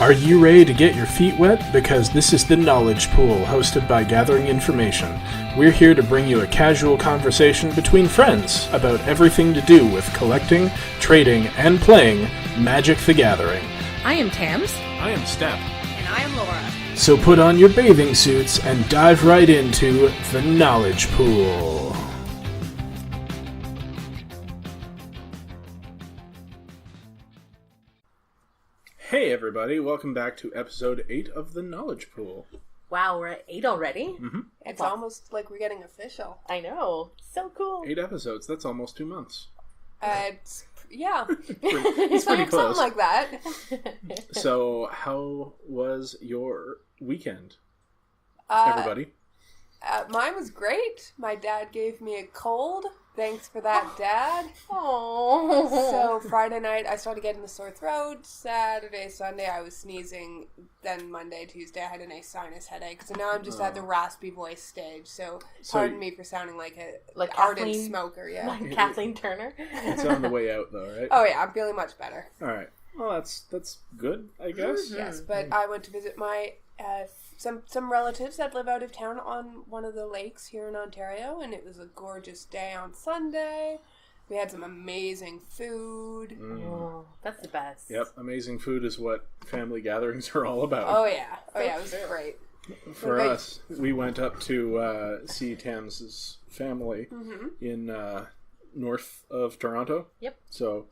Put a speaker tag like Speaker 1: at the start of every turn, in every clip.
Speaker 1: Are you ready to get your feet wet? Because this is the Knowledge Pool, hosted by Gathering Information. We're here to bring you a casual conversation between friends about everything to do with collecting, trading, and playing Magic the Gathering.
Speaker 2: I am Tams.
Speaker 1: I am Step.
Speaker 3: And I am Laura.
Speaker 1: So put on your bathing suits and dive right into the Knowledge Pool. Hey everybody, welcome back to episode 8 of the Knowledge Pool.
Speaker 2: Wow, we're at 8 already?
Speaker 1: Mm-hmm.
Speaker 3: It's almost like we're getting official.
Speaker 2: I know. So cool.
Speaker 1: 8 episodes, that's almost 2 months.
Speaker 3: Yeah.
Speaker 1: It's pretty close.
Speaker 3: Something like that.
Speaker 1: So, how was your weekend, everybody?
Speaker 3: Mine was great. My dad gave me a cold. Thanks for that, Dad.
Speaker 2: Oh.
Speaker 3: So Friday night I started getting a sore throat. Saturday, Sunday I was sneezing. Then Monday, Tuesday I had a nice sinus headache. So now I'm just at the raspy voice stage. So pardon me for sounding like an ardent smoker. Yeah,
Speaker 2: Like Kathleen Turner.
Speaker 1: It's on the way out though, right?
Speaker 3: Oh yeah, I'm feeling much better.
Speaker 1: All right. Well, that's good, I guess.
Speaker 3: Mm-hmm. Yes, but I went to visit my some relatives that live out of town on one of the lakes here in Ontario, and it was a gorgeous day on Sunday. We had some amazing food.
Speaker 2: Oh, that's the best.
Speaker 1: Yep, amazing food is what family gatherings are all about.
Speaker 3: Oh yeah, it was great.
Speaker 1: For us, we went up to see Tams' family in north of Toronto.
Speaker 2: Yep.
Speaker 1: So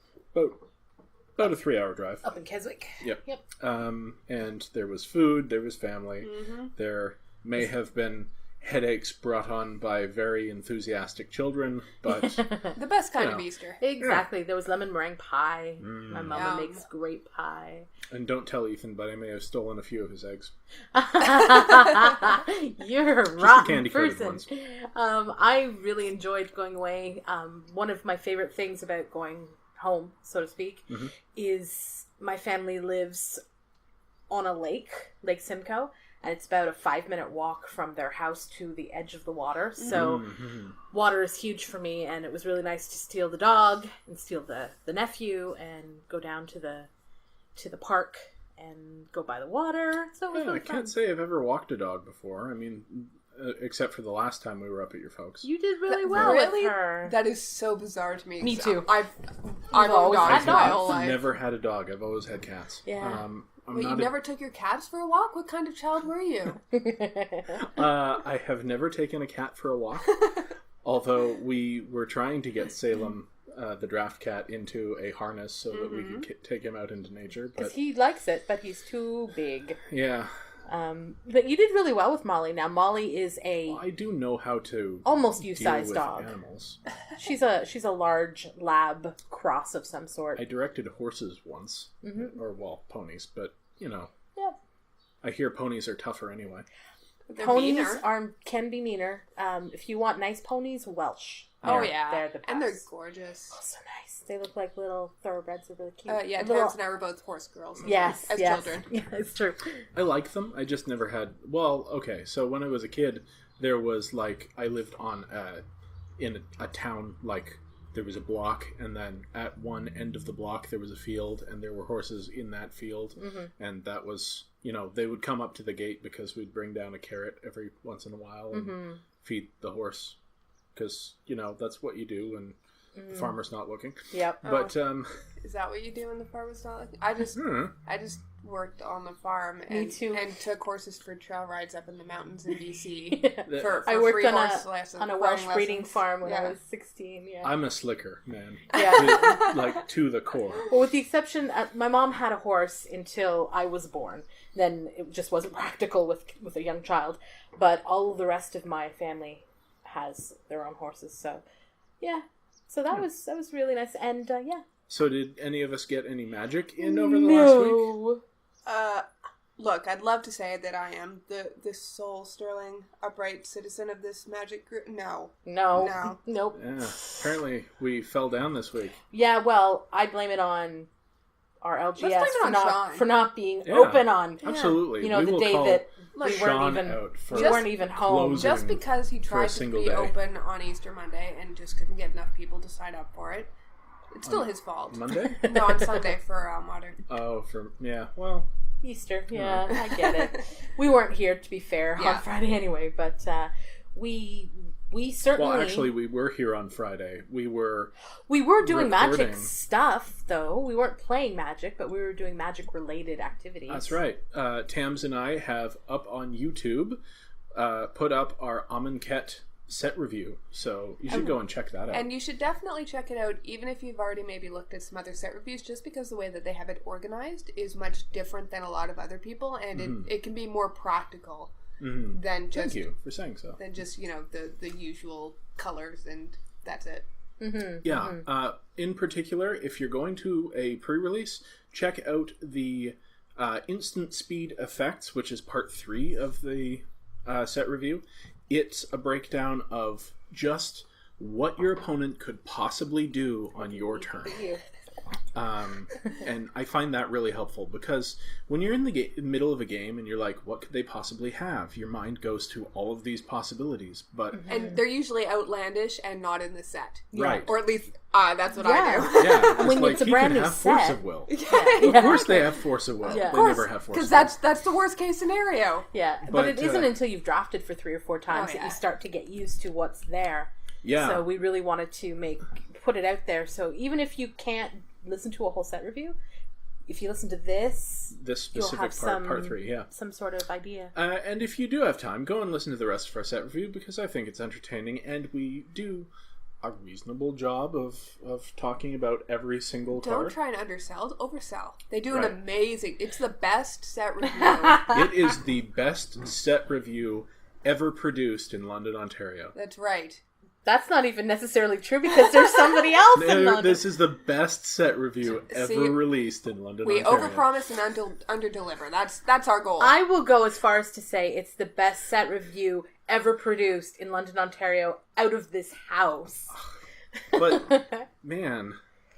Speaker 1: about a 3-hour drive.
Speaker 2: Up in Keswick.
Speaker 1: Yep.
Speaker 2: Yep.
Speaker 1: And there was food, there was family. Mm-hmm. There may have been headaches brought on by very enthusiastic children, but
Speaker 3: the best kind of Easter.
Speaker 2: Exactly. There was lemon meringue pie. My mama makes great pie.
Speaker 1: And don't tell Ethan, but I may have stolen a few of his eggs.
Speaker 2: You're a rotten person. I really enjoyed going away. One of my favorite things about going home, so to speak, is my family lives on a lake, Lake Simcoe, and it's about a 5-minute walk from their house to the edge of the water. So water is huge for me, and it was really nice to steal the dog and steal the nephew and go down to the park and go by the water. So it was really fun.
Speaker 1: I can't say I've ever walked a dog before. I mean, except for the last time we were up at your folks.
Speaker 2: You did really well with her.
Speaker 3: That is so bizarre to me.
Speaker 2: Me too.
Speaker 3: I've always had dogs my whole life.
Speaker 1: I've never had a dog. I've always had cats.
Speaker 2: Yeah.
Speaker 3: Wait, you never took your cats for a walk? What kind of child were you?
Speaker 1: I have never taken a cat for a walk. Although we were trying to get Salem, the draft cat, into a harness so that we could take him out into nature.
Speaker 2: Because he likes it, but he's too big.
Speaker 1: Yeah.
Speaker 2: But you did really well with Molly. Now Molly is
Speaker 1: I do know how to
Speaker 2: almost you-sized
Speaker 1: deal
Speaker 2: dog.
Speaker 1: With animals.
Speaker 2: She's a large lab cross of some sort.
Speaker 1: I directed horses once, or ponies, but
Speaker 2: Yeah.
Speaker 1: I hear ponies are tougher anyway.
Speaker 2: Ponies can be meaner. If you want nice ponies, Welsh.
Speaker 3: Oh yeah,
Speaker 2: they're the best.
Speaker 3: And they're gorgeous.
Speaker 2: Oh, so nice. They look like little thoroughbreds. They're really cute.
Speaker 3: Tams and I were both horse girls.
Speaker 2: Yes,
Speaker 3: as children.
Speaker 2: Yeah, it's true.
Speaker 1: I like them. I just never had. Well, okay. So when I was a kid, there was I lived on in a town. There was a block, and then at one end of the block there was a field, and there were horses in that field, and that was they would come up to the gate because we'd bring down a carrot every once in a while and feed the horse. Because, that's what you do when the farmer's not looking.
Speaker 2: Yep.
Speaker 1: But,
Speaker 3: is that what you do when the farmer's not looking? I just worked on the farm and took horses for trail rides up in the mountains in BC. for
Speaker 2: I worked
Speaker 3: free horse lessons,
Speaker 2: on a Welsh breeding farm when I was 16. Yeah.
Speaker 1: I'm a slicker, man.
Speaker 2: Yeah.
Speaker 1: To the core.
Speaker 2: Well, with the exception, my mom had a horse until I was born. Then it just wasn't practical with a young child. But all of the rest of my family has their own horses, so so that was really nice. And
Speaker 1: so did any of us get any magic in over the last week?
Speaker 3: Look, I'd love to say that I am the sole sterling upright citizen of this magic group. No.
Speaker 2: Nope.
Speaker 1: Yeah, apparently we fell down this week.
Speaker 2: Yeah, well, I blame it on our LGS for not being open on
Speaker 1: absolutely
Speaker 2: the day that we weren't even home.
Speaker 3: Just because he tried to be open on Easter Monday and just couldn't get enough people to sign up for it, it's still his fault.
Speaker 1: Monday?
Speaker 3: No, on Sunday for modern.
Speaker 1: Well,
Speaker 2: Easter, yeah, I get it. We weren't here, to be fair, on Friday anyway, but we certainly...
Speaker 1: Well, actually, we were here on Friday. We were
Speaker 2: doing magic stuff, though. We weren't playing magic, but we were doing magic-related activities.
Speaker 1: That's right. Tams and I have up on YouTube put up our Amonkhet set review, so you should go and check that out.
Speaker 3: And you should definitely check it out, even if you've already maybe looked at some other set reviews, just because the way that they have it organized is much different than a lot of other people, and it can be more practical than just...
Speaker 1: Thank you for saying so.
Speaker 3: Than just, the usual colors, and that's it.
Speaker 1: Yeah. In particular, if you're going to a pre-release, check out the instant speed effects, which is part 3 of the set review. It's a breakdown of just what your opponent could possibly do on your turn. And I find that really helpful, because when you're in the middle of a game and you're like, what could they possibly have? Your mind goes to all of these possibilities, but...
Speaker 3: And they're usually outlandish and not in the set.
Speaker 1: Right.
Speaker 3: Or at least, that's what I do.
Speaker 1: Yeah,
Speaker 2: when
Speaker 1: like,
Speaker 2: it's a brand new set.
Speaker 1: Force of will. Of course they have force of will.
Speaker 2: Yeah.
Speaker 1: They never have force of will.
Speaker 3: Because that's the worst case scenario.
Speaker 2: Yeah, but it isn't until you've drafted for 3 or 4 times that you start to get used to what's there.
Speaker 1: Yeah.
Speaker 2: So we really wanted to put it out there. So even if you can't listen to a whole set review, if you listen to this
Speaker 1: specific part 3,
Speaker 2: some sort of idea.
Speaker 1: And if you do have time, go and listen to the rest of our set review, because I think it's entertaining, and we do a reasonable job of talking about every single card.
Speaker 3: Don't try and oversell. They do an amazing... It's the best set review.
Speaker 1: It is the best set review ever produced in London, Ontario.
Speaker 3: That's right.
Speaker 2: That's not even necessarily true, because there's somebody else in London.
Speaker 1: This is the best set review ever released in London,
Speaker 3: we
Speaker 1: Ontario.
Speaker 3: We overpromise and underdeliver. That's our goal.
Speaker 2: I will go as far as to say it's the best set review ever produced in London, Ontario, out of this house.
Speaker 1: But, man,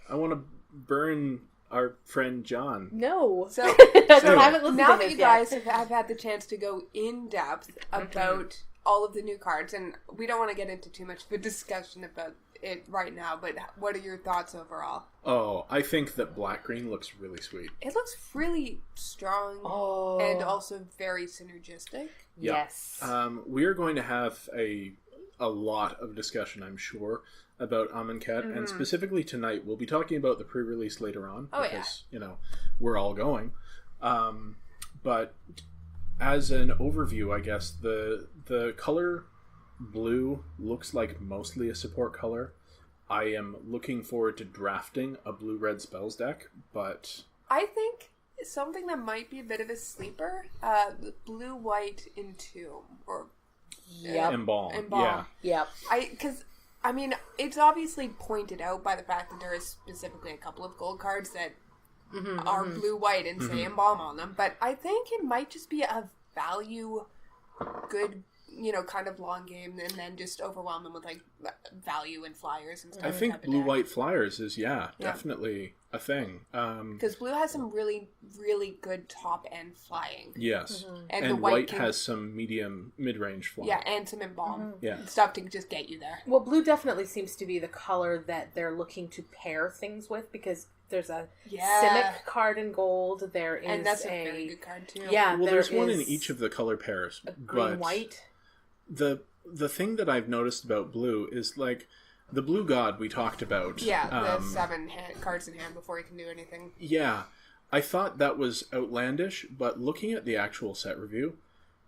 Speaker 1: I want to burn our friend John.
Speaker 2: No.
Speaker 3: So
Speaker 2: haven't
Speaker 3: now that you guys have had the chance to go in depth about all of the new cards, and we don't want to get into too much of a discussion about it right now, but what are your thoughts overall?
Speaker 1: Oh, I think that black-green looks really sweet.
Speaker 3: It looks really strong and also very synergistic.
Speaker 1: Yeah.
Speaker 2: Yes.
Speaker 1: We're going to have a lot of discussion, I'm sure, about Amonkhet, and specifically tonight we'll be talking about the pre-release later on, because, we're all going. But as an overview, I guess, the color blue looks like mostly a support color. I am looking forward to drafting a blue-red spells deck, but... I
Speaker 3: think something that might be a bit of a sleeper, blue-white Entomb, or...
Speaker 1: Embalm.
Speaker 3: Yeah.
Speaker 2: Yep.
Speaker 3: Because, it's obviously pointed out by the fact that there is specifically a couple of gold cards that are blue-white and say Embalm on them, but I think it might just be a value good, kind of long game, and then just overwhelm them with value and flyers and stuff.
Speaker 1: I think blue-white flyers is definitely a thing.
Speaker 3: Because blue has some really, really good top end flying.
Speaker 1: Yes, and the white has some medium mid-range flying.
Speaker 3: Yeah, and some embalm.
Speaker 1: Yeah,
Speaker 3: stuff to just get you there.
Speaker 2: Well, blue definitely seems to be the color that they're looking to pair things with, because there's a Simic card in gold. There is
Speaker 3: and that's a very good card too.
Speaker 2: Yeah,
Speaker 1: well, there's one in each of the color pairs.
Speaker 2: Green, white.
Speaker 1: The thing that I've noticed about blue is the blue god we talked about.
Speaker 3: Yeah, the 7 cards in hand before he can do anything.
Speaker 1: Yeah, I thought that was outlandish, but looking at the actual set review,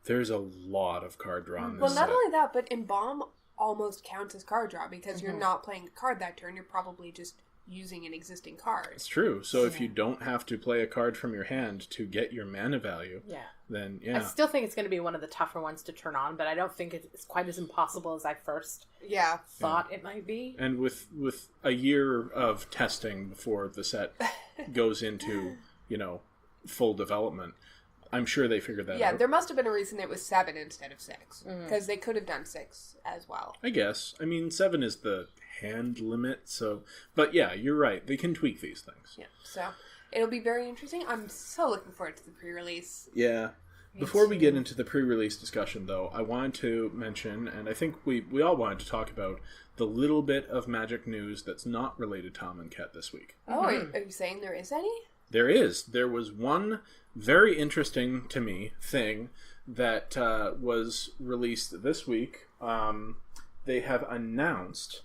Speaker 1: there's a lot of card draw in this
Speaker 3: Well, not
Speaker 1: set.
Speaker 3: only that, but Embalm almost counts as card draw, because you're not playing a card that turn, you're probably just using an existing card.
Speaker 1: It's true. So if you don't have to play a card from your hand to get your mana value, then
Speaker 2: I still think it's going to be one of the tougher ones to turn on, but I don't think it's quite as impossible as I first thought it might be.
Speaker 1: And with a year of testing before the set goes into, full development, I'm sure they figured that out.
Speaker 3: Yeah, there must have been a reason it was 7 instead of 6, because they could have done 6 as well.
Speaker 1: I guess. 7 is the hand limit, so... But yeah, you're right. They can tweak these things.
Speaker 3: Yeah, so it'll be very interesting. I'm so looking forward to the pre-release.
Speaker 1: Yeah. Before we get into the pre-release discussion, though, I wanted to mention, and I think we all wanted to talk about, the little bit of Magic news that's not related to Amonkhet this week.
Speaker 3: Oh, are you saying there is any?
Speaker 1: There is. There was one very interesting to me thing that was released this week. They have announced...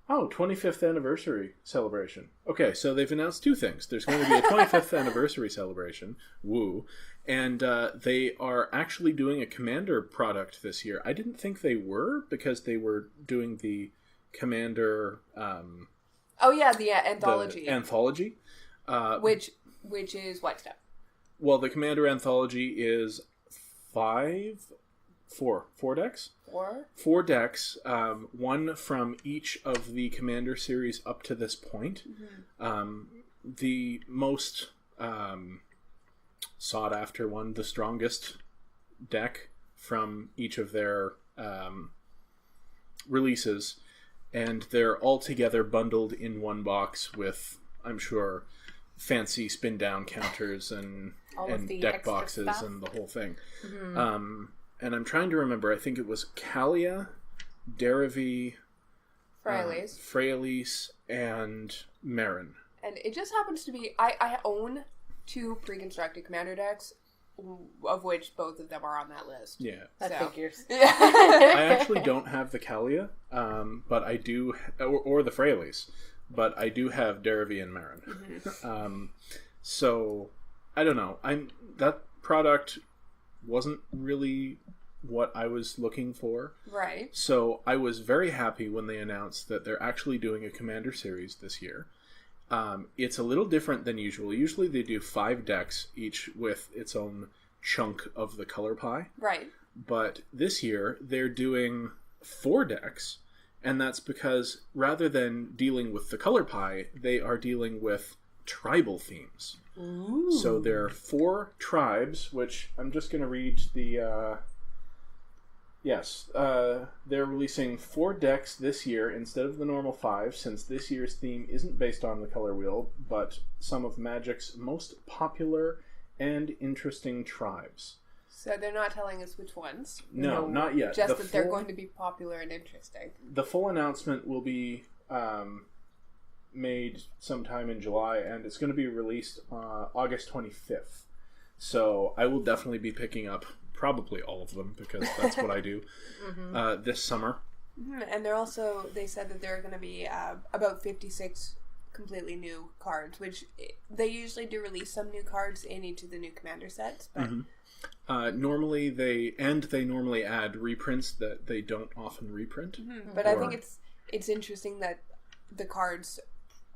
Speaker 1: 25th anniversary celebration. Okay, so they've announced two things. There's going to be a 25th anniversary celebration. Woo. And they are actually doing a Commander product this year. I didn't think they were, because they were doing the Commander...
Speaker 3: the anthology.
Speaker 1: The anthology.
Speaker 3: Which is what stuff?
Speaker 1: Well, the Commander anthology is four decks. Four decks, one from each of the Commander series up to this point. Mm-hmm. The most sought after one, the strongest deck from each of their releases, and they're all together bundled in one box with, I'm sure, fancy spin down counters and deck boxes stuff. And the whole thing. Mm-hmm. And I'm trying to remember, I think it was Kalia, Derivi, Freyalise, and Marin. And
Speaker 3: it just happens to be, I own 2 pre-constructed Commander decks, of which both of them are on that list.
Speaker 1: Yeah.
Speaker 2: That figures.
Speaker 1: I actually don't have the Kalia, but I do, or the Freyalise, but I do have Derivi and Marin. Mm-hmm. So, I don't know. That product wasn't really what I was looking for.
Speaker 3: Right.
Speaker 1: So I was very happy when they announced that they're actually doing a Commander series this year. It's a little different than usual. Usually they do 5 decks, each with its own chunk of the color pie.
Speaker 3: Right.
Speaker 1: But this year they're doing 4 decks, and that's because rather than dealing with the color pie, they are dealing with tribal themes.
Speaker 3: Ooh.
Speaker 1: So there are 4 tribes, which I'm just going to read the... they're releasing 4 decks this year instead of the normal 5, since this year's theme isn't based on the color wheel, but some of Magic's most popular and interesting tribes.
Speaker 3: So they're not telling us which ones?
Speaker 1: No, not yet.
Speaker 3: Just that they're going to be popular and interesting.
Speaker 1: The full announcement will be... made sometime in July, and it's going to be released August 25th. So I will definitely be picking up probably all of them, because that's what I do this summer.
Speaker 3: Mm-hmm. And they said that there are going to be about 56 completely new cards, which they usually do release some new cards in each of the new Commander sets. But
Speaker 1: normally they normally add reprints that they don't often reprint.
Speaker 3: Mm-hmm. But I think it's interesting that the cards,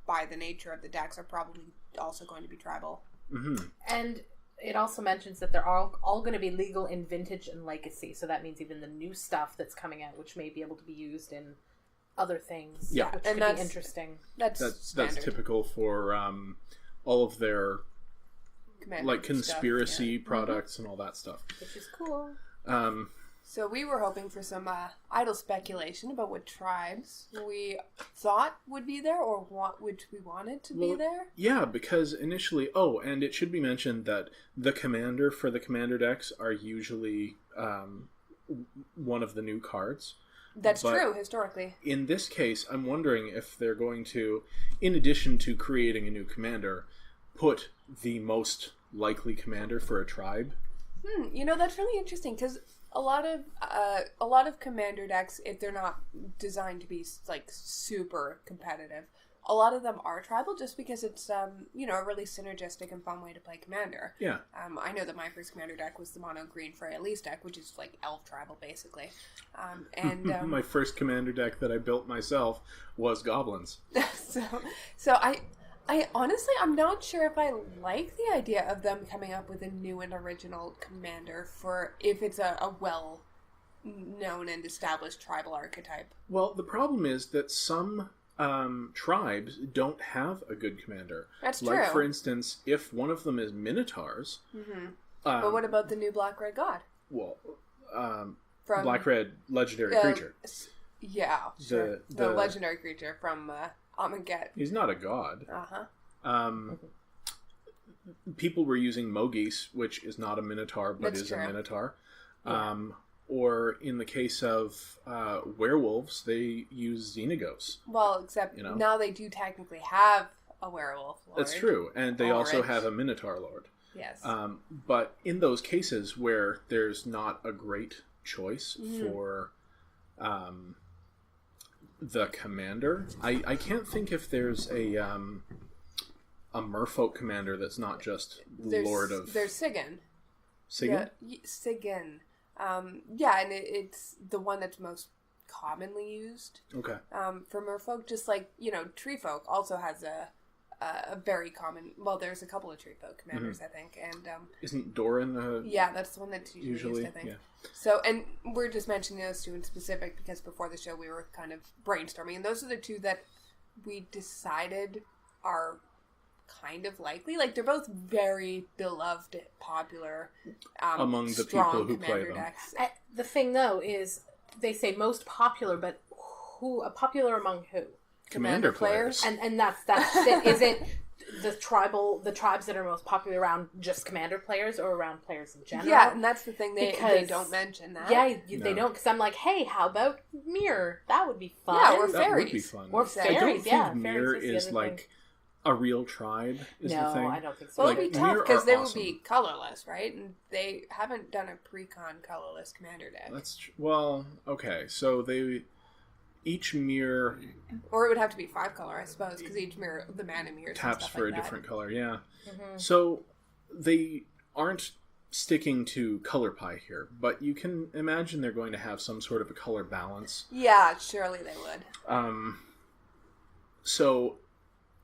Speaker 3: by the nature of the decks, are probably also going to be tribal.
Speaker 1: Mm-hmm.
Speaker 2: And it also mentions that they're all going to be legal in Vintage and Legacy, so that means even the new stuff that's coming out, which may be able to be used in other things, which could be interesting.
Speaker 3: That's
Speaker 1: typical for all of their
Speaker 3: Commander
Speaker 1: conspiracy products and all that stuff,
Speaker 2: which is cool.
Speaker 3: So we were hoping for some idle speculation about what tribes we thought would be there, or which we wanted to be there.
Speaker 1: Yeah, because initially... Oh, and it should be mentioned that the Commander for the Commander decks are usually one of the new cards.
Speaker 3: That's true, historically.
Speaker 1: In this case, I'm wondering if they're going to, in addition to creating a new Commander, put the most likely Commander for a tribe.
Speaker 3: That's really interesting, because... A lot of Commander decks, if they're not designed to be super competitive, a lot of them are tribal just because it's a really synergistic and fun way to play Commander.
Speaker 1: Yeah.
Speaker 3: I know that my first Commander deck was the mono green Freyalise deck, which is elf tribal basically.
Speaker 1: My first Commander deck that I built myself was goblins.
Speaker 3: so I honestly, I'm not sure if I like the idea of them coming up with a new and original Commander if it's a well-known and established tribal archetype.
Speaker 1: Well, the problem is that some tribes don't have a good Commander.
Speaker 3: That's true.
Speaker 1: Like, for instance, if one of them is Minotaurs...
Speaker 3: Mm-hmm. But what about the new Black-Red God?
Speaker 1: Well, Black-Red legendary creature.
Speaker 3: Yeah, sure. The legendary creature from... Amonkhet.
Speaker 1: He's not a god. People were using Mogis, which is not a Minotaur, but is a Minotaur.
Speaker 3: Yeah.
Speaker 1: Or in the case of werewolves, they use Xenagos.
Speaker 3: Well, except now they do technically have a werewolf lord.
Speaker 1: That's true, and they also have a Minotaur lord.
Speaker 3: Yes.
Speaker 1: But in those cases where there's not a great choice for the commander, I can't think if there's a merfolk commander that's not just Lord of...
Speaker 3: There's Sigyn.
Speaker 1: Sigyn?
Speaker 3: Yeah, Sigyn. Yeah, and it's the one that's most commonly used.
Speaker 1: Okay.
Speaker 3: For merfolk, just like, tree folk also has a very common... Well, there's a couple of tree folk commanders, I think, and...
Speaker 1: Isn't Doran
Speaker 3: yeah, that's the one that's usually used, I think.
Speaker 1: Yeah.
Speaker 3: So, and we're just mentioning those two in specific because before the show we were kind of brainstorming, and those are the two that we decided are kind of likely. Like, they're both very beloved, popular,
Speaker 1: among the people who play them.
Speaker 3: Decks.
Speaker 2: The thing, though, is they say most popular, but popular among who?
Speaker 1: Commander players.
Speaker 2: And that's it. Is it the tribes that are most popular around just commander players or around players in general?
Speaker 3: Yeah, and that's the thing, they don't mention that.
Speaker 2: Yeah, they don't, because I'm like, hey, how about Mirror? That would be fun.
Speaker 3: Yeah, or
Speaker 1: that
Speaker 3: fairies.
Speaker 1: Would be fun.
Speaker 2: Or fairies,
Speaker 1: I don't think
Speaker 2: Mirror
Speaker 1: Mirror is like a real tribe, is
Speaker 2: no,
Speaker 1: the thing.
Speaker 2: I don't think so.
Speaker 3: Well, it'd be tough, because they would
Speaker 1: awesome.
Speaker 3: be colorless, right? And they haven't done a pre-con colorless commander deck.
Speaker 1: That's well, okay, so each mirror...
Speaker 3: Or it would have to be 5-color, I suppose, because each mirror, the mana mirrors
Speaker 1: taps for
Speaker 3: like
Speaker 1: a different color, yeah.
Speaker 2: Mm-hmm.
Speaker 1: So they aren't sticking to color pie here, but you can imagine they're going to have some sort of a color balance.
Speaker 3: Yeah, surely they would.
Speaker 1: So...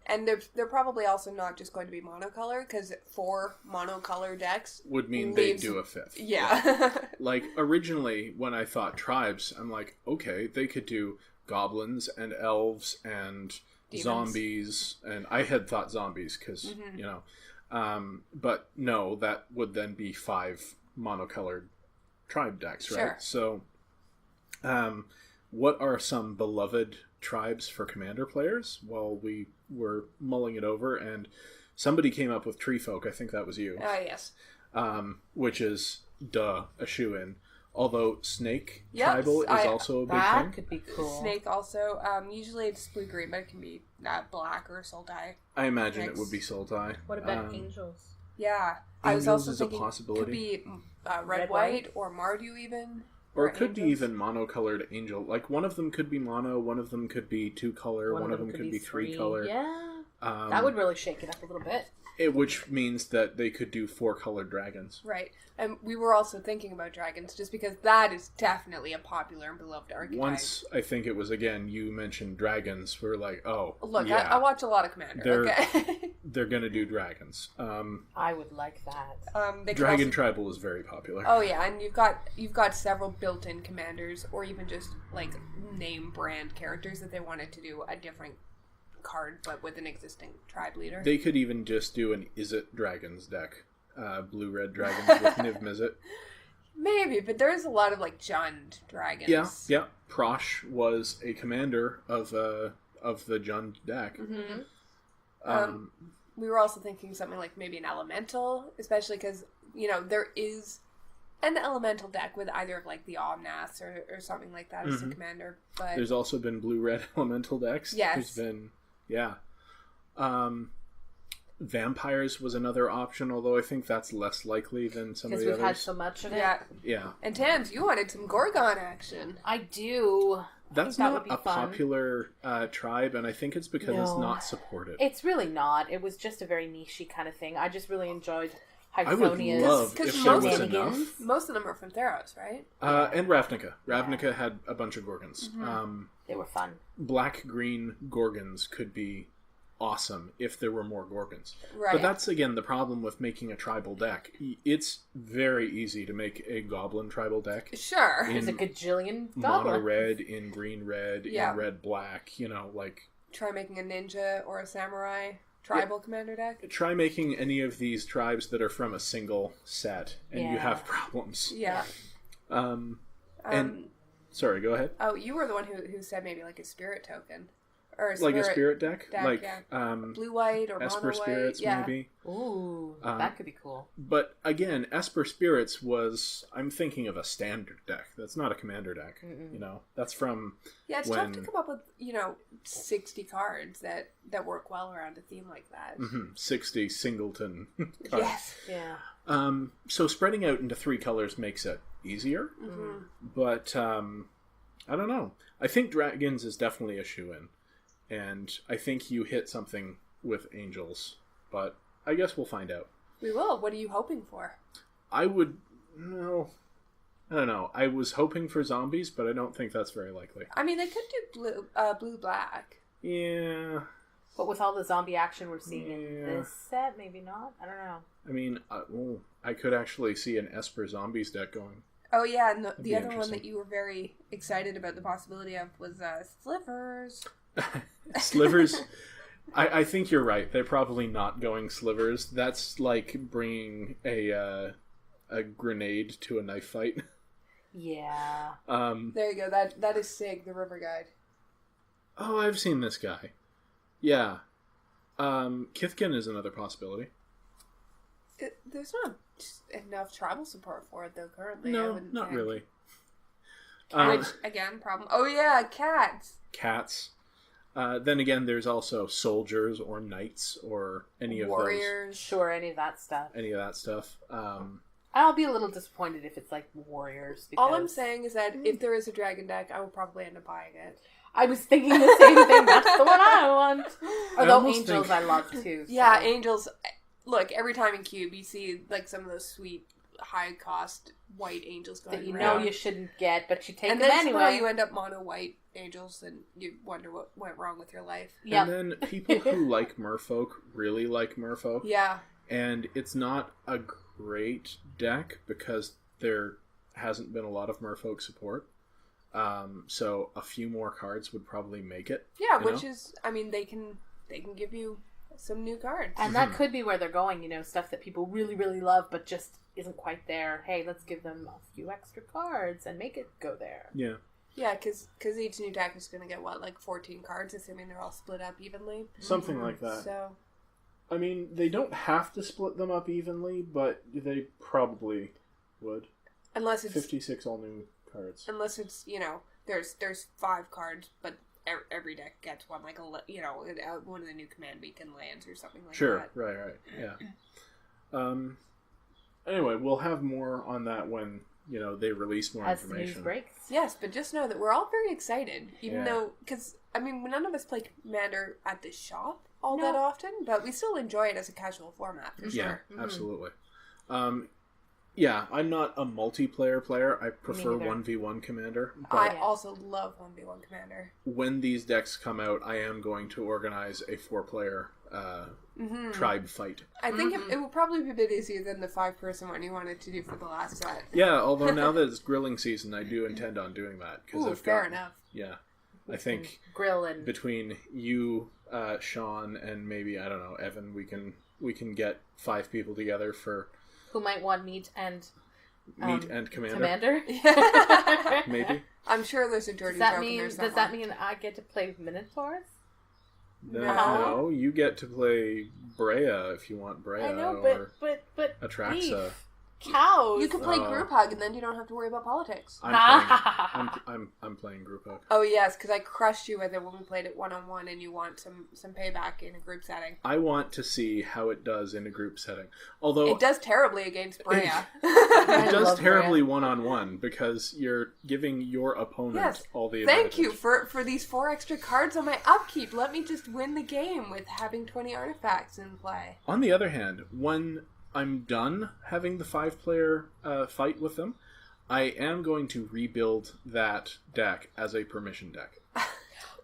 Speaker 3: And they're probably also not just going to be monocolor, because 4 monocolor decks...
Speaker 1: would mean they'd do a 5th.
Speaker 3: Yeah.
Speaker 1: Like, originally, when I thought tribes, I'm like, okay, they could do goblins and elves and
Speaker 3: Demons.
Speaker 1: Zombies, and I had thought zombies, because, but no, that would then be 5 monocolored tribe decks, right?
Speaker 3: Sure.
Speaker 1: So, what are some beloved tribes for commander players? Well, we were mulling it over, and somebody came up with tree folk. I think that was you.
Speaker 3: Yes.
Speaker 1: Which is, a shoe-in. Although Snake Tribal is also a big thing.
Speaker 2: That could be cool.
Speaker 3: Snake also. Usually it's blue-green, but it can be black or Sultai.
Speaker 1: I imagine it would be Sultai.
Speaker 2: What about Angels?
Speaker 3: Yeah. I was also thinking it could be red-white or Mardu even.
Speaker 1: Or it could be even monocolored angel. Like, one of them could be mono, one of them could be 2-color, one of them could be 3-color.
Speaker 2: Yeah. That would really shake it up a little bit.
Speaker 1: Which means that they could do 4-colored dragons.
Speaker 3: Right. And we were also thinking about dragons, just because that is definitely a popular and beloved archetype.
Speaker 1: Once, I think it was, again, you mentioned dragons, we're like, oh,
Speaker 3: look,
Speaker 1: yeah,
Speaker 3: I watch a lot of Commander,
Speaker 1: they're gonna do dragons.
Speaker 2: I would like that.
Speaker 1: Dragon Tribal is very popular.
Speaker 3: Oh yeah, and you've got several built-in commanders, or even just, like, name brand characters that they wanted to do a different card, but with an existing tribe leader.
Speaker 1: They could even just do an Is It Dragons deck. Blue-red dragons with Niv Mizzet.
Speaker 3: Maybe, but there's a lot of, like, Jund dragons.
Speaker 1: Yeah. Prosh was a commander of the Jund deck.
Speaker 3: Mm-hmm. We were also thinking something like maybe an elemental, especially because, there is an elemental deck with either of, like, the Omnaths or something like that as a commander. But
Speaker 1: there's also been blue-red elemental decks.
Speaker 3: Yes.
Speaker 1: There's been, Vampires was another option, although I think that's less likely than some of the others.
Speaker 2: Because we've had so much of it.
Speaker 1: Yeah.
Speaker 3: And Tams, you wanted some Gorgon action.
Speaker 2: I do.
Speaker 1: That's not a popular tribe, and I think it's because it's not supported.
Speaker 2: It's really not. It was just a very niche-y kind of thing. I just really enjoyed Hyphaonia's.
Speaker 1: I would love if there was enough.
Speaker 3: Most of them are from Theros, right?
Speaker 1: And Ravnica. Ravnica had a bunch of Gorgons.
Speaker 2: They were fun.
Speaker 1: Black-green Gorgons could be awesome if there were more Gorgons.
Speaker 3: Right.
Speaker 1: But that's, again, the problem with making a tribal deck. It's very easy to make a Goblin tribal deck.
Speaker 3: Sure.
Speaker 2: There's a gajillion
Speaker 1: Mono
Speaker 2: goblins.
Speaker 1: red, in green red, in red black, like...
Speaker 3: Try making a ninja or a samurai tribal commander deck.
Speaker 1: Try making any of these tribes that are from a single set, and you have problems.
Speaker 3: Yeah.
Speaker 1: And... Sorry, go ahead.
Speaker 3: Oh, you were the one who said maybe like a spirit token. Or a
Speaker 1: like a spirit deck, like
Speaker 3: yeah. Blue-white or
Speaker 1: Esper
Speaker 3: mono-white.
Speaker 1: Spirits, maybe.
Speaker 2: Ooh, that could be cool.
Speaker 1: But again, Esper Spirits I'm thinking of a standard deck. That's not a commander deck. You know, that's from
Speaker 3: it's tough to come up with 60 cards that work well around a theme like that.
Speaker 1: 60 singleton cards.
Speaker 3: Yes,
Speaker 2: yeah.
Speaker 1: So spreading out into 3 colors makes it easier, but I don't know. I think dragons is definitely a shoe-in. And I think you hit something with angels, but I guess we'll find out.
Speaker 3: We will. What are you hoping for?
Speaker 1: I don't know. I was hoping for zombies, but I don't think that's very likely.
Speaker 3: I mean, they could do blue-black.
Speaker 1: Yeah.
Speaker 2: But with all the zombie action we're seeing in this set, maybe not? I don't know.
Speaker 1: I mean, I could actually see an Esper Zombies deck going.
Speaker 3: Oh, yeah, and the other one that you were very excited about the possibility of was Slivers.
Speaker 1: Slivers. I think you're right. They're probably not going slivers. That's like bringing a grenade to a knife fight.
Speaker 2: Yeah.
Speaker 3: There you go. That is Sig, the River Guide.
Speaker 1: Oh, I've seen this guy. Yeah. Kithkin is another possibility.
Speaker 3: There's not enough tribal support for it, though, currently.
Speaker 1: No, not really.
Speaker 3: Which, again, problem. Oh, yeah, cats.
Speaker 1: Cats. Then again, there's also soldiers or knights or any of
Speaker 3: warriors.
Speaker 1: those.
Speaker 2: Sure, any of that stuff. I'll be a little disappointed if it's like warriors. Because...
Speaker 3: All I'm saying is that if there is a dragon deck, I will probably end up buying it.
Speaker 2: I was thinking the same thing. That's the one I want. Although angels I love too. So.
Speaker 3: Yeah, angels. Look, every time in Cube you see like some of those sweet, high-cost white angels going
Speaker 2: that you
Speaker 3: around.
Speaker 2: know you shouldn't get, but you take
Speaker 3: and
Speaker 2: them
Speaker 3: then
Speaker 2: anyway.
Speaker 3: somehow you end up mono-white angels, and you wonder what went wrong with your life.
Speaker 1: Yep. And then people who like merfolk really like merfolk.
Speaker 3: Yeah.
Speaker 1: And it's not a great deck because there hasn't been a lot of merfolk support. So a few more cards would probably make it.
Speaker 3: Yeah, which is, I mean, they can give you some new cards.
Speaker 2: And that could be where they're going, stuff that people really, really love, but just isn't quite there. Hey, let's give them a few extra cards and make it go there.
Speaker 1: Yeah.
Speaker 3: Yeah, because each new deck is going to get, 14 cards, assuming they're all split up evenly?
Speaker 1: Something like that.
Speaker 3: So, I
Speaker 1: mean, they don't have to split them up evenly, but they probably would.
Speaker 3: Unless it's
Speaker 1: 56 all new cards.
Speaker 3: Unless it's, there's 5 cards, but every deck gets one, one of the new Command Beacon lands or something like that.
Speaker 1: Sure, right, yeah. Anyway, we'll have more on that when, they release more information.
Speaker 2: As the news breaks.
Speaker 3: Yes, but just know that we're all very excited, even though, because, none of us play Commander at the shop that often, but we still enjoy it as a casual format, for sure.
Speaker 1: Yeah, absolutely. Yeah, I'm not a multiplayer player. I prefer 1v1 Commander. But
Speaker 3: I also love 1v1 Commander.
Speaker 1: When these decks come out, I am going to organize a 4-player tribe fight.
Speaker 3: I think it would probably be a bit easier than the 5-person one you wanted to do for the last set.
Speaker 1: Yeah, although now that it's grilling season, I do intend on doing that.
Speaker 3: Fair enough.
Speaker 1: Yeah. I think
Speaker 2: grill and
Speaker 1: between you, Sean, and maybe, I don't know, Evan, we can get 5 people together for...
Speaker 2: Who might want meat and
Speaker 1: Commander? Maybe.
Speaker 3: I'm sure there's a dirty joke in there somewhere.
Speaker 2: Does that mean I get to play Minotaurs?
Speaker 1: No, you get to play Brea if you want Brea.
Speaker 2: I know, but
Speaker 1: Atraxa.
Speaker 2: Beef. Cows.
Speaker 3: You can play Group Hug, and then you don't have to worry about politics.
Speaker 1: I'm playing Group Hug.
Speaker 3: Oh yes, because I crushed you with it when we played it 1-on-1, and you want some payback in a group setting.
Speaker 1: I want to see how it does in a group setting. Although
Speaker 3: it does terribly against Brea.
Speaker 1: It does terribly 1-on-1 because you're giving your opponent all the advantage.
Speaker 3: Thank you for these 4 extra cards on my upkeep. Let me just win the game with having 20 artifacts in play.
Speaker 1: On the other hand, when I'm done having the 5-player fight with them, I am going to rebuild that deck as a permission deck.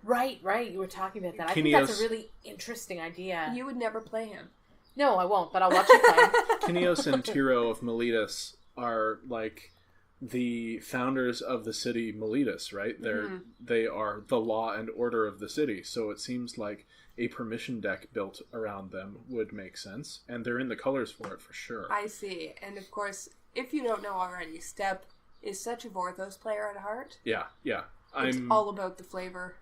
Speaker 2: Right. You were talking about that. I think that's a really interesting idea.
Speaker 3: You would never play him.
Speaker 2: No, I won't, but I'll watch you play.
Speaker 1: Kineos and Tiro of Miletus are like the founders of the city Miletus, right? They are the law and order of the city, so it seems like a permission deck built around them would make sense, and they're in the colors for it for sure.
Speaker 3: I see, and of course, if you don't know already, Step is such a Vorthos player at heart.
Speaker 1: Yeah.
Speaker 3: It's all about the flavor.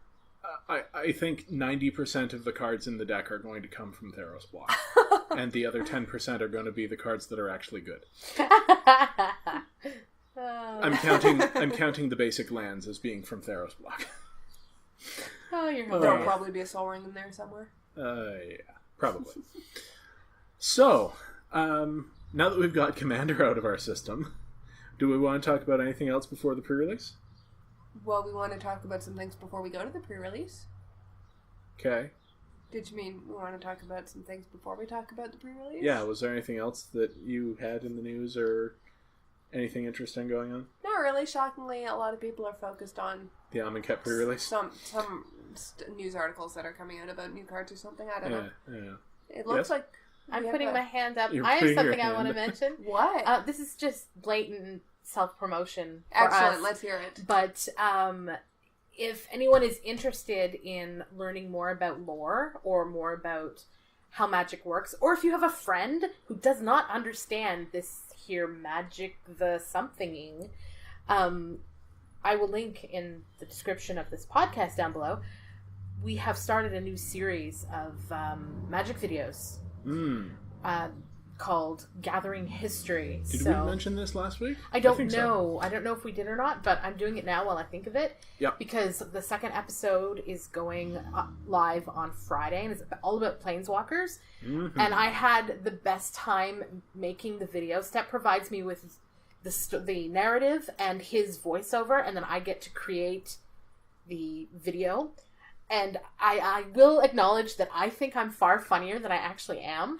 Speaker 1: I think 90% of the cards in the deck are going to come from Theros block. And the other 10% are going to be the cards that are actually good. I'm counting the basic lands as being from Theros block.
Speaker 2: Oh, you're
Speaker 3: There'll probably be a Soul Ring in there somewhere.
Speaker 1: Yeah, probably. So, now that we've got Commander out of our system, do we want to talk about anything else before the pre-release?
Speaker 3: Well, we want to talk about some things before we go to the pre-release.
Speaker 1: Okay.
Speaker 3: Did you mean we want to talk about some things before we talk about the pre-release?
Speaker 1: Yeah, was there anything else that you had in the news or anything interesting going on?
Speaker 3: Not really. Shockingly, a lot of people are focused on
Speaker 1: the Amonkhet Pre-Release?
Speaker 3: Some news articles that are coming out about new cards or something. I don't know.
Speaker 1: Yeah.
Speaker 3: It looks like...
Speaker 2: I'm putting my hand up.
Speaker 1: You're
Speaker 2: I have
Speaker 1: putting your
Speaker 2: something I
Speaker 1: hand
Speaker 2: want to
Speaker 1: up.
Speaker 2: mention.
Speaker 3: What?
Speaker 2: This is just blatant self-promotion for
Speaker 3: Excellent.
Speaker 2: us.
Speaker 3: Let's hear it.
Speaker 2: But if anyone is interested in learning more about lore or more about how magic works, or if you have a friend who does not understand this here magic, the somethinging, I will link in the description of this podcast down below. We have started a new series of magic videos called Gathering History.
Speaker 1: Did we mention this last week?
Speaker 2: I don't know.
Speaker 1: So.
Speaker 2: I don't know if we did or not, but I'm doing it now while I think of it.
Speaker 1: Yep.
Speaker 2: Because the second episode is going live on Friday, and it's all about planeswalkers. Mm-hmm. And I had the best time making the video. Step provides me with the narrative and his voiceover, and then I get to create the video. And I will acknowledge that I think I'm far funnier than I actually am.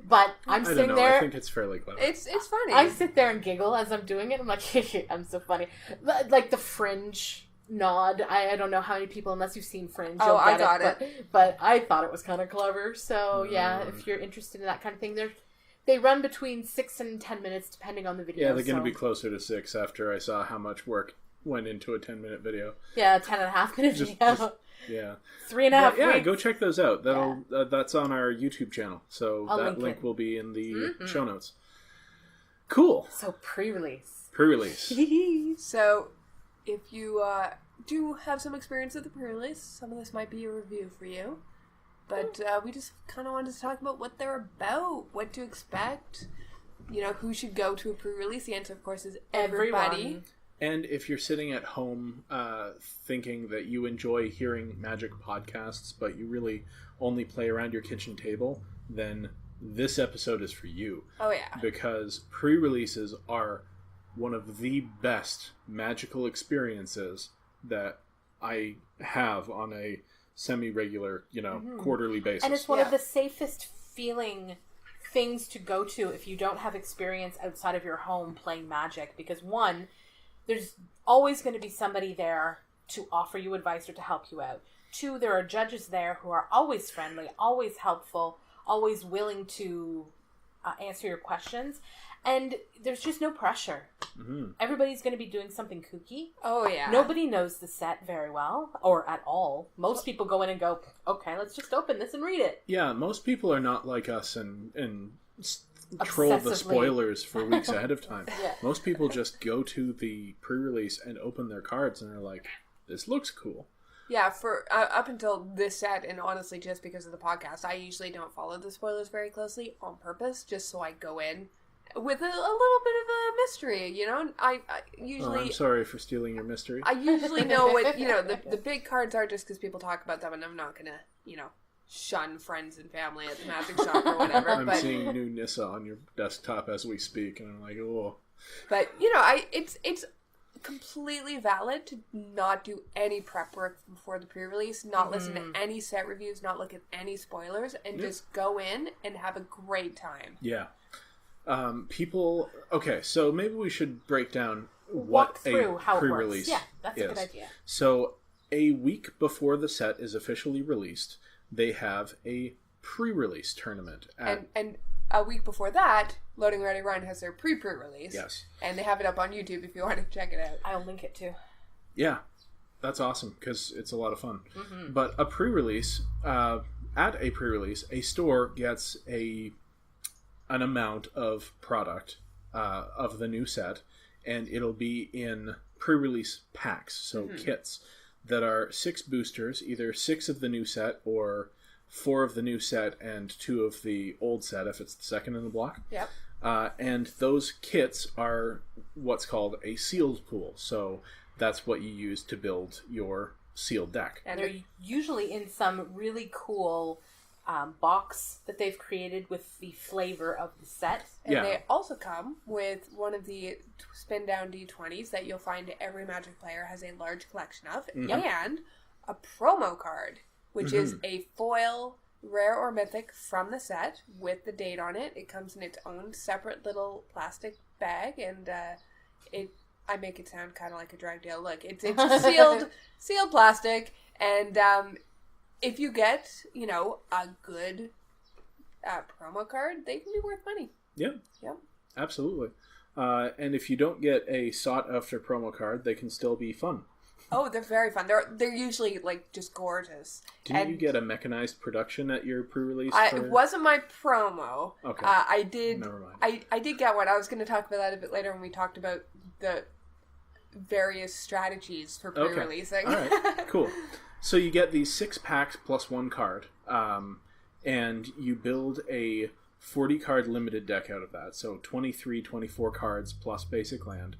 Speaker 2: But I'm sitting there.
Speaker 1: I think it's fairly clever.
Speaker 3: It's funny.
Speaker 2: I sit there and giggle as I'm doing it. I'm like, I'm so funny. Like the Fringe nod. I don't know how many people, unless you've seen Fringe.
Speaker 3: Oh, I got it.
Speaker 2: But I thought it was kind of clever. So yeah, if you're interested in that kind of thing, they run between 6 and 10 minutes depending on the video.
Speaker 1: Yeah, they're going to be closer to 6 after I saw how much work went into a 10-minute video.
Speaker 2: Yeah, 10.5 minute video.
Speaker 1: Yeah.
Speaker 2: 3.5 weeks.
Speaker 1: Yeah, go check those out. That's on our YouTube channel. So that link will be in the show notes. Cool.
Speaker 2: So pre-release.
Speaker 3: So if you do have some experience with the pre-release, some of this might be a review for you. But we just kind of wanted to talk about what they're about, what to expect, who should go to a pre-release. The answer, of course, is everybody.
Speaker 2: Everyone.
Speaker 1: And if you're sitting at home thinking that you enjoy hearing magic podcasts, but you really only play around your kitchen table, then this episode is for you.
Speaker 3: Oh, yeah.
Speaker 1: Because pre-releases are one of the best magical experiences that I have on a semi-regular, quarterly basis.
Speaker 2: And it's one of the safest feeling things to go to if you don't have experience outside of your home playing Magic. Because one, there's always going to be somebody there to offer you advice or to help you out. Two, there are judges there who are always friendly, always helpful, always willing to answer your questions. And there's just no pressure. Mm-hmm. Everybody's going to be doing something kooky.
Speaker 3: Oh, yeah.
Speaker 2: Nobody knows the set very well, or at all. Most people go in and go, okay, let's just open this and read it.
Speaker 1: Yeah, most people are not like us and troll the spoilers for weeks ahead of time. Yeah. Most people just go to the pre-release and open their cards and are like, this looks cool.
Speaker 3: Yeah, for up until this set, and honestly just because of the podcast, I usually don't follow the spoilers very closely on purpose, just so I go in with a little bit of a mystery, I usually...
Speaker 1: Oh, I'm sorry for stealing your mystery.
Speaker 3: I usually know what, the big cards are just because people talk about them, and I'm not going to, shun friends and family at the magic shop or whatever.
Speaker 1: I'm seeing new Nissa on your desktop as we speak, and I'm like, oh.
Speaker 3: But, it's completely valid to not do any prep work before the pre-release, not listen to any set reviews, not look at any spoilers, and just go in and have a great time.
Speaker 1: Yeah. Okay, so maybe we should break down
Speaker 2: Walk through how
Speaker 1: pre-release
Speaker 2: it works. Yeah, that's a good idea.
Speaker 1: So, a week before the set is officially released, they have a pre-release tournament.
Speaker 3: And a week before that, Loading Ready Run has their pre-release.
Speaker 1: Yes.
Speaker 3: And they have it up on YouTube if you want to check it out.
Speaker 2: I'll link it too.
Speaker 1: Yeah, that's awesome because it's a lot of fun. Mm-hmm. But a pre-release, at a pre-release, a store gets an amount of product of the new set, and it'll be in pre-release packs, so kits that are 6 boosters, either 6 of the new set or 4 of the new set and 2 of the old set if it's the second in the block.
Speaker 3: Yep.
Speaker 1: And those kits are what's called a sealed pool. So that's what you use to build your sealed deck.
Speaker 2: And they're usually in some really cool box that they've created with the flavor of the set.
Speaker 3: And they also come with one of the spin down D20s that you'll find every Magic player has a large collection of, and a promo card, which is a foil rare or mythic from the set with the date on it. It comes in its own separate little plastic bag, and I make it sound kind of like a drag deal. Look, it's sealed plastic, and if you get, a good promo card, they can be worth money.
Speaker 1: Yeah.
Speaker 3: Yep.
Speaker 1: Absolutely. And if you don't get a sought-after promo card, they can still be fun.
Speaker 3: Oh, they're very fun. They're usually, just gorgeous.
Speaker 1: Didn't you get a mechanized production at your pre-release?
Speaker 3: It wasn't my promo.
Speaker 1: Okay.
Speaker 3: I did...
Speaker 1: Never mind.
Speaker 3: I did get one. I was going to talk about that a bit later when we talked about the various strategies for pre-releasing.
Speaker 1: Okay. All right. Cool. So you get these 6 packs plus 1 card, and you build a 40-card limited deck out of that. So 23, 24 cards plus basic land.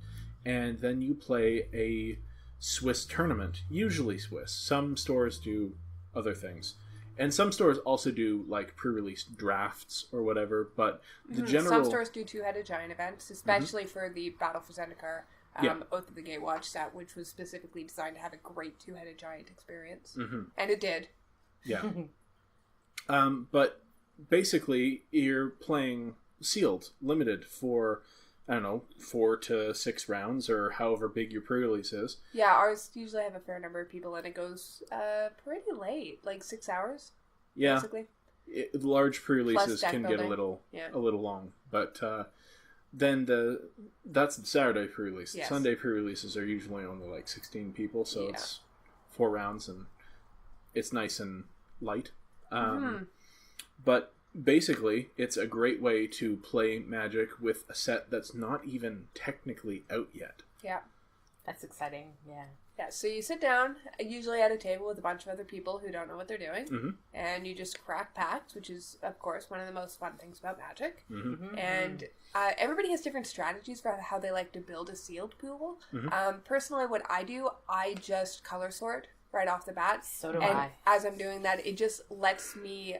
Speaker 1: And then you play a Swiss tournament, usually Swiss. Some stores do other things. And some stores also do, pre-release drafts or whatever, but the general...
Speaker 3: Some stores do 2-headed giant events, especially for the Battle for Zendikar. Oath of the Gatewatch set, which was specifically designed to have a great 2-headed giant experience. And it did.
Speaker 1: Yeah. But basically, you're playing sealed, limited for, 4 to 6 rounds, or however big your pre-release is.
Speaker 3: Yeah, ours usually have a fair number of people, and it goes pretty late, 6 hours, basically.
Speaker 1: Large pre-releases can get a little long, but... Then that's the Saturday pre-release.
Speaker 3: Yes.
Speaker 1: The Sunday pre-releases are usually only 16 people, so it's 4 rounds and it's nice and light. But basically, it's a great way to play Magic with a set that's not even technically out yet.
Speaker 3: Yeah.
Speaker 2: That's exciting, yeah.
Speaker 3: Yeah, so you sit down, usually at a table with a bunch of other people who don't know what they're doing, and you just crack packs, which is, of course, one of the most fun things about Magic. And everybody has different strategies for how they like to build a sealed pool. Personally, what I do, I just color sort right off the bat.
Speaker 2: So do
Speaker 3: and
Speaker 2: I.
Speaker 3: As I'm doing that, it just lets me...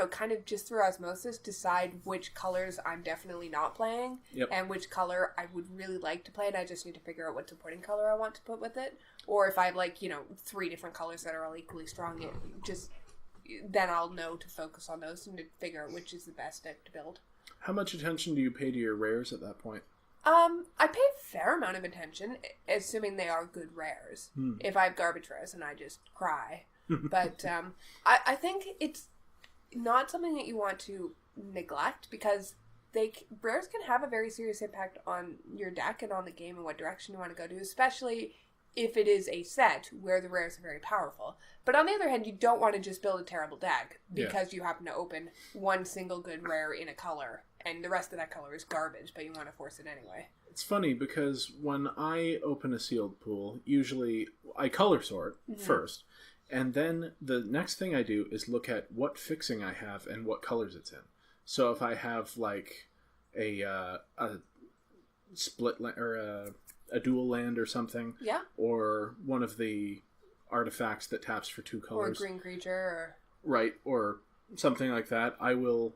Speaker 3: kind of just through osmosis, decide which colors I'm definitely not playing and which color I would really like to play, and I just need to figure out what supporting color I want to put with it. Or if I have 3 different colors that are all equally strong, then I'll know to focus on those and to figure out which is the best deck to build.
Speaker 1: How much attention do you pay to your rares at that point?
Speaker 3: I pay a fair amount of attention, assuming they are good rares. If I have garbage rares, and I just cry. But I think it's not something that you want to neglect, because rares can have a very serious impact on your deck and on the game and what direction you want to go to, especially if it is a set where the rares are very powerful. But on the other hand, you don't want to just build a terrible deck because you happen to open one single good rare in a color and the rest of that color is garbage, but you want to force it anyway.
Speaker 1: It's funny because when I open a sealed pool, usually I color sort first. And then the next thing I do is look at what fixing I have and what colors it's in. So if I have a split or a dual land or something, or one of the artifacts that taps for 2 colors,
Speaker 3: or a green creature,
Speaker 1: or something like that, I will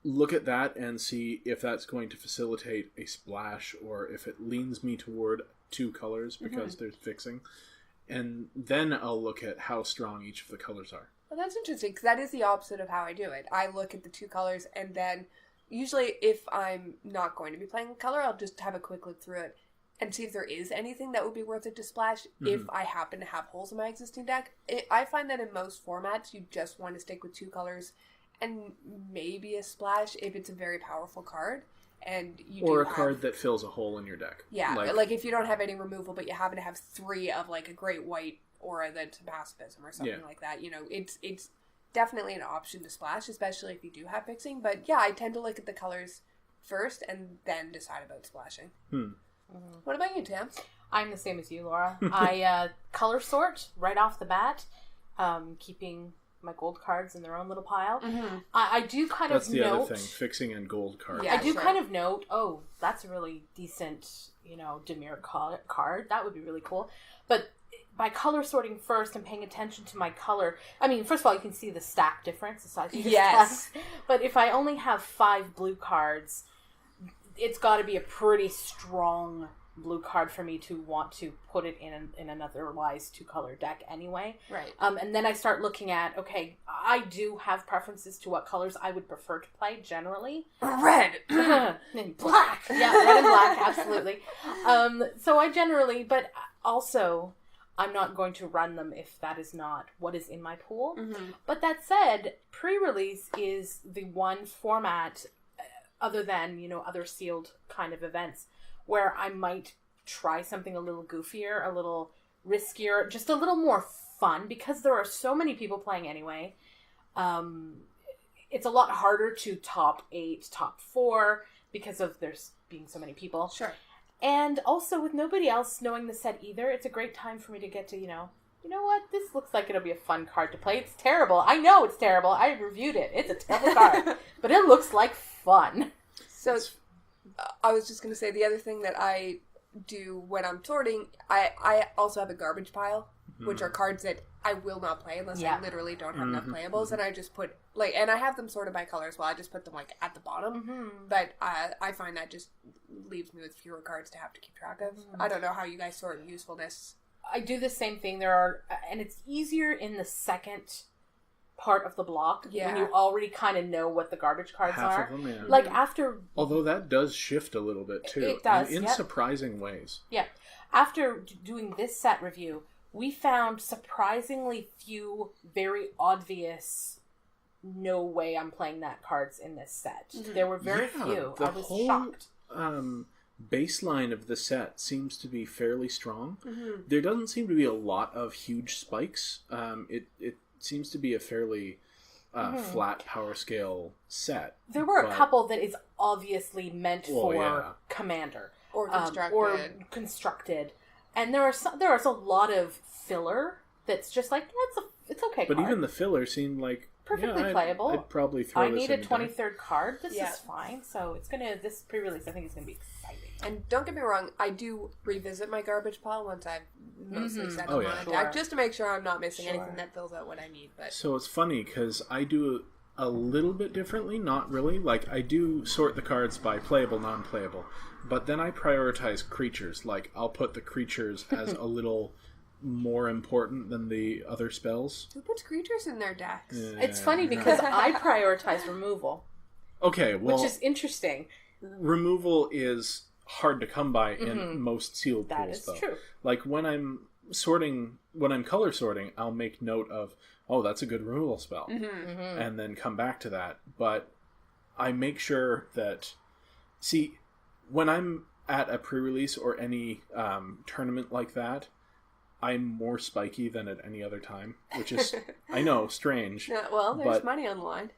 Speaker 1: look at that and see if that's going to facilitate a splash or if it leans me toward 2 colors because there's fixing. And then I'll look at how strong each of the colors are.
Speaker 3: Well, that's interesting, because that is the opposite of how I do it. I look at the 2 colors, and then usually if I'm not going to be playing a color, I'll just have a quick look through it and see if there is anything that would be worth it to splash if I happen to have holes in my existing deck. I find that in most formats, you just want to stick with 2 colors and maybe a splash if it's a very powerful card. And you
Speaker 1: or a card that fills a hole in your deck.
Speaker 3: Yeah, like if you don't have any removal, but you happen to have 3 of a great white aura that's a pacifism or something like that. It's definitely an option to splash, especially if you do have fixing. But yeah, I tend to look at the colors first and then decide about splashing. Mm-hmm. What about you, Tams?
Speaker 2: I'm the same as you, Laura. I color sort right off the bat, keeping my gold cards in their own little pile. Mm-hmm. I do kind
Speaker 1: That's
Speaker 2: of
Speaker 1: the
Speaker 2: note...
Speaker 1: other thing, fixing in gold cards.
Speaker 2: Yeah, I do kind of note, that's a really decent, Demir card. That would be really cool. But by color sorting first and paying attention to my color... I mean, first of all, you can see the stack difference, the size of your stacks. But if I only have 5 blue cards, it's got to be a pretty strong blue card for me to want to put it in an otherwise 2-color deck anyway.
Speaker 3: Right.
Speaker 2: And then I start looking at, okay, I do have preferences to what colors I would prefer to play generally.
Speaker 3: Red!
Speaker 2: And black! Yeah, red and black, absolutely. So I generally, but also, I'm not going to run them if that is not what is in my pool. Mm-hmm. But that said, pre-release is the one format, other than, other sealed kind of events, where I might try something a little goofier, a little riskier, just a little more fun, because there are so many people playing anyway. It's a lot harder to top 8, top 4, because of there's being so many people.
Speaker 3: Sure.
Speaker 2: And also, with nobody else knowing the set either, it's a great time for me to get to, you know what, this looks like it'll be a fun card to play. It's terrible. I know it's terrible. I reviewed it. It's a terrible card. But it looks like fun.
Speaker 3: So I was just going to say, the other thing that I do when I'm sorting, I also have a garbage pile, which are cards that I will not play unless I literally don't have enough playables, and I just put, and I have them sorted by color as well. I just put them, at the bottom, but I find that just leaves me with fewer cards to have to keep track of. I don't know how you guys sort usefulness.
Speaker 2: I do the same thing. And it's easier in the second part of the block when you already kind of know what the garbage cards are.
Speaker 1: Half of them, yeah.
Speaker 2: After...
Speaker 1: Although that does shift a little bit, too.
Speaker 2: It does,
Speaker 1: in surprising ways.
Speaker 2: Yeah. After doing this set review, we found surprisingly few very obvious no way I'm playing that cards in this set. Mm-hmm. There were very few. I was shocked.
Speaker 1: Baseline of the set seems to be fairly strong. Mm-hmm. There doesn't seem to be a lot of huge spikes. It seems to be a fairly flat power scale set.
Speaker 2: There were a couple that is obviously meant for Commander.
Speaker 3: Or
Speaker 2: constructed. And there is a lot of filler that's just it's okay.
Speaker 1: But even the filler seemed like
Speaker 2: perfectly playable.
Speaker 1: I'd probably throw this in.
Speaker 2: I need a 23rd card. This is fine. So this pre-release I think is going to be exciting.
Speaker 3: And don't get me wrong, I do revisit my garbage pile once I've mostly settled on a deck, just to make sure I'm not missing anything that fills out what I need. But
Speaker 1: so it's funny because I do a little bit differently, not really. I do sort the cards by playable, non-playable, but then I prioritize creatures. I'll put the creatures as a little more important than the other spells.
Speaker 3: Who puts creatures in their decks?
Speaker 2: It's funny because I prioritize removal.
Speaker 1: Okay, well...
Speaker 2: Which is interesting.
Speaker 1: Removal is hard to come by in most sealed pools, though. That is true. When I'm color sorting, I'll make note of, that's a good removal spell, and then come back to that. But I make sure that... See, when I'm at a pre-release or any tournament like that, I'm more spiky than at any other time, which is, I know, strange.
Speaker 3: Well, there's money on the line.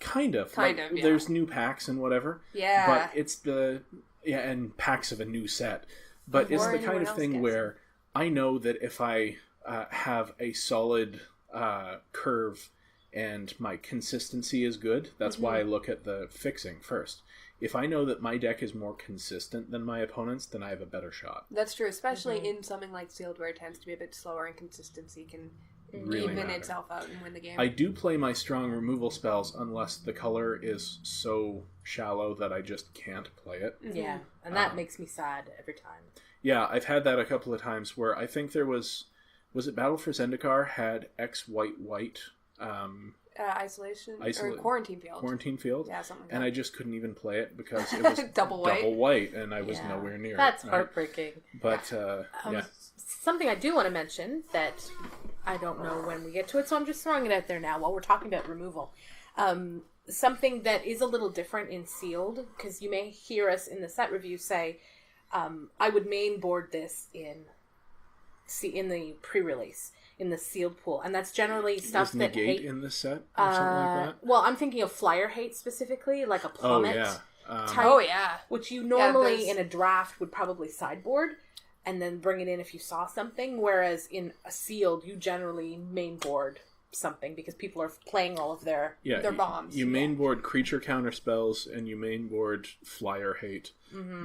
Speaker 1: Kind of. There's new packs and whatever.
Speaker 3: Yeah.
Speaker 1: But it's and packs of a new set. But it's the kind of thing where I know that if I have a solid curve and my consistency is good, that's why I look at the fixing first. If I know that my deck is more consistent than my opponent's, then I have a better shot.
Speaker 3: That's true, especially in something like Sealed where it tends to be a bit slower and consistency can
Speaker 1: really
Speaker 3: even itself out and win the game.
Speaker 1: I do play my strong removal spells unless the color is so shallow that I just can't play it.
Speaker 2: Yeah, and that makes me sad every time.
Speaker 1: Yeah, I've had that a couple of times where I think there was it Battle for Zendikar had X white
Speaker 3: Isolation or Quarantine Field. Yeah, something like that.
Speaker 1: And I just couldn't even play it because it was double white and I was nowhere near
Speaker 2: That's
Speaker 1: it.
Speaker 2: That's heartbreaking.
Speaker 1: But,
Speaker 2: something I do want to mention that I don't know when we get to it, so I'm just throwing it out there now while we're talking about removal. Something that is a little different in Sealed, because you may hear us in the set review say, I would main board this in the pre-release. In the sealed pool, and that's generally stuff that
Speaker 1: hate in the set or something like that.
Speaker 2: Well, I'm thinking of flyer hate specifically, like a plummet.
Speaker 3: Oh, yeah.
Speaker 2: Which you normally in a draft would probably sideboard and then bring it in if you saw something. Whereas in a sealed, you generally mainboard something because people are playing all of their bombs.
Speaker 1: You mainboard creature counter spells and you mainboard flyer hate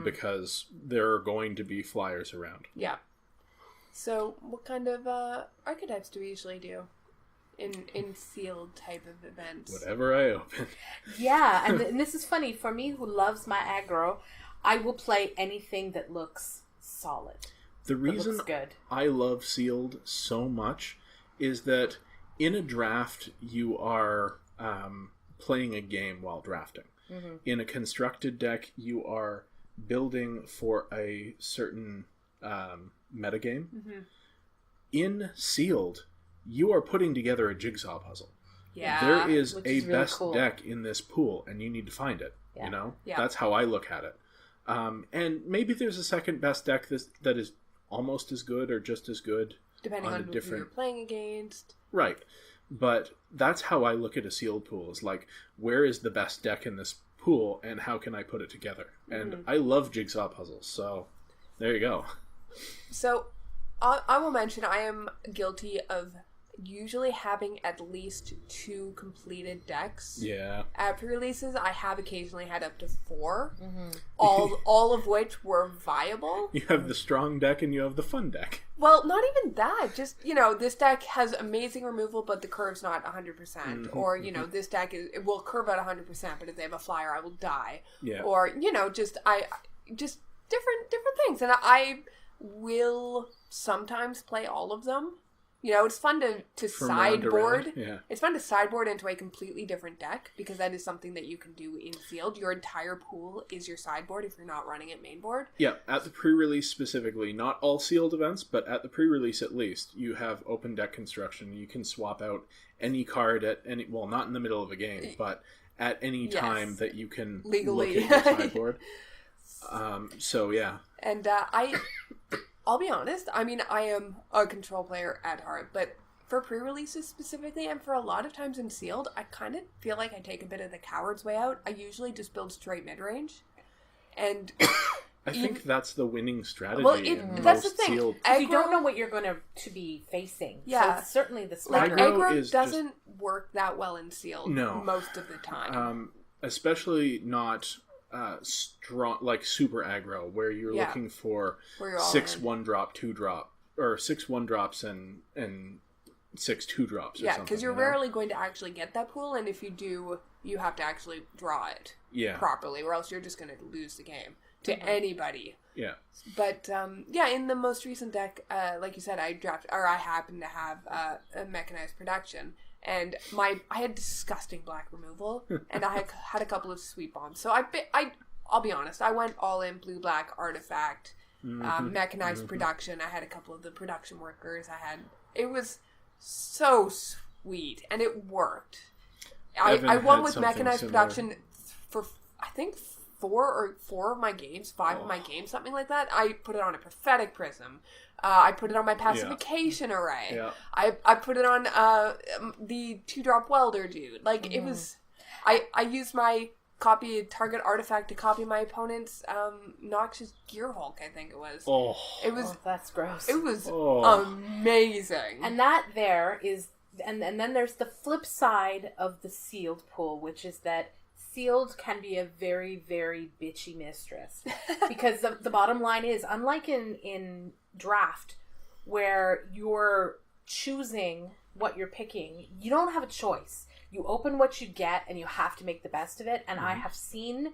Speaker 1: because there are going to be flyers around.
Speaker 3: Yeah. So what kind of archetypes do we usually do in sealed type of events?
Speaker 1: Whatever I open.
Speaker 2: Yeah, and this is funny. For me, who loves my aggro, I will play anything that looks solid.
Speaker 1: The reason I love sealed so much is that in a draft, you are playing a game while drafting. Mm-hmm. In a constructed deck, you are building for a certain metagame. Mm-hmm. In sealed, you are putting together a jigsaw puzzle.
Speaker 3: Yeah,
Speaker 1: there is a
Speaker 2: really
Speaker 1: best
Speaker 2: cool
Speaker 1: deck in this pool, and you need to find it.
Speaker 2: Yeah.
Speaker 1: You know,
Speaker 3: yeah.
Speaker 1: That's how I look at it. And maybe there's a second best deck that is almost as good or just as good,
Speaker 3: depending on who you're playing against.
Speaker 1: Right, but that's how I look at a sealed pool. Is like, where is the best deck in this pool, and how can I put it together? And I love jigsaw puzzles, so there you go.
Speaker 3: So, I will mention I am guilty of usually having at least 2 completed decks.
Speaker 1: Yeah.
Speaker 3: At pre-releases, I have occasionally had up to 4. Mm-hmm. All of which were viable.
Speaker 1: You have the strong deck and you have the fun deck.
Speaker 3: Well, not even that. Just, this deck has amazing removal, but the curve's not 100%. Mm-hmm. Or, this deck it will curve at 100%, but if they have a flyer, I will die. Yeah. Or, just different things. And I will sometimes play all of them. It's fun to sideboard.
Speaker 1: Yeah.
Speaker 3: It's fun to sideboard into a completely different deck because that is something that you can do in sealed. Your entire pool is your sideboard if you're not running it mainboard.
Speaker 1: Yeah, at the pre-release specifically, not all sealed events, but at the pre-release at least, you have open deck construction. You can swap out any card at any, well, not in the middle of a game, but at any time that you can
Speaker 3: legally
Speaker 1: look at your sideboard. So yeah.
Speaker 3: And I'll be honest, I am a control player at heart, but for pre-releases specifically, and for a lot of times in sealed, I kind of feel like I take a bit of the coward's way out. I usually just build straight mid-range. And
Speaker 1: I think that's the winning strategy.
Speaker 3: Well, that's the thing.
Speaker 2: Aggro, you don't know what you're going to be facing. Yeah. So it's certainly the smarter.
Speaker 3: Aggro doesn't work that well in sealed most of the time.
Speaker 1: Especially not... strong, like super aggro, where you're looking for 6 1-drop, 2-drop, or 6 1-drops and 6 2-drops.
Speaker 3: Yeah, because you're rarely going to actually get that pool, and if you do, you have to actually draw it properly, or else you're just going to lose the game to anybody.
Speaker 1: Yeah.
Speaker 3: But in the most recent deck, like you said, I happened to have a mechanized production. And I had disgusting black removal, and I had a couple of sweet bombs. So I'll be honest, I went all in blue-black artifact, mechanized production. I had a couple of the production workers. It was so sweet, and it worked. I won with mechanized production for, I think, 4 of my games, 5 of my games, something like that. I put it on a prophetic prism. I put it on my pacification array. Yeah. I put it on the 2-drop welder dude. Like, it was... I used my copy target artifact to copy my opponent's Noxious Gearhulk, I think it was.
Speaker 1: Oh.
Speaker 3: It was...
Speaker 2: that's gross.
Speaker 3: It was amazing.
Speaker 2: And that there is... And then there's the flip side of the sealed pool, which is that sealed can be a very, very bitchy mistress. Because the bottom line is, unlike in draft, where you're choosing what you're picking, you don't have a choice. You open what you get, and you have to make the best of it. And I have seen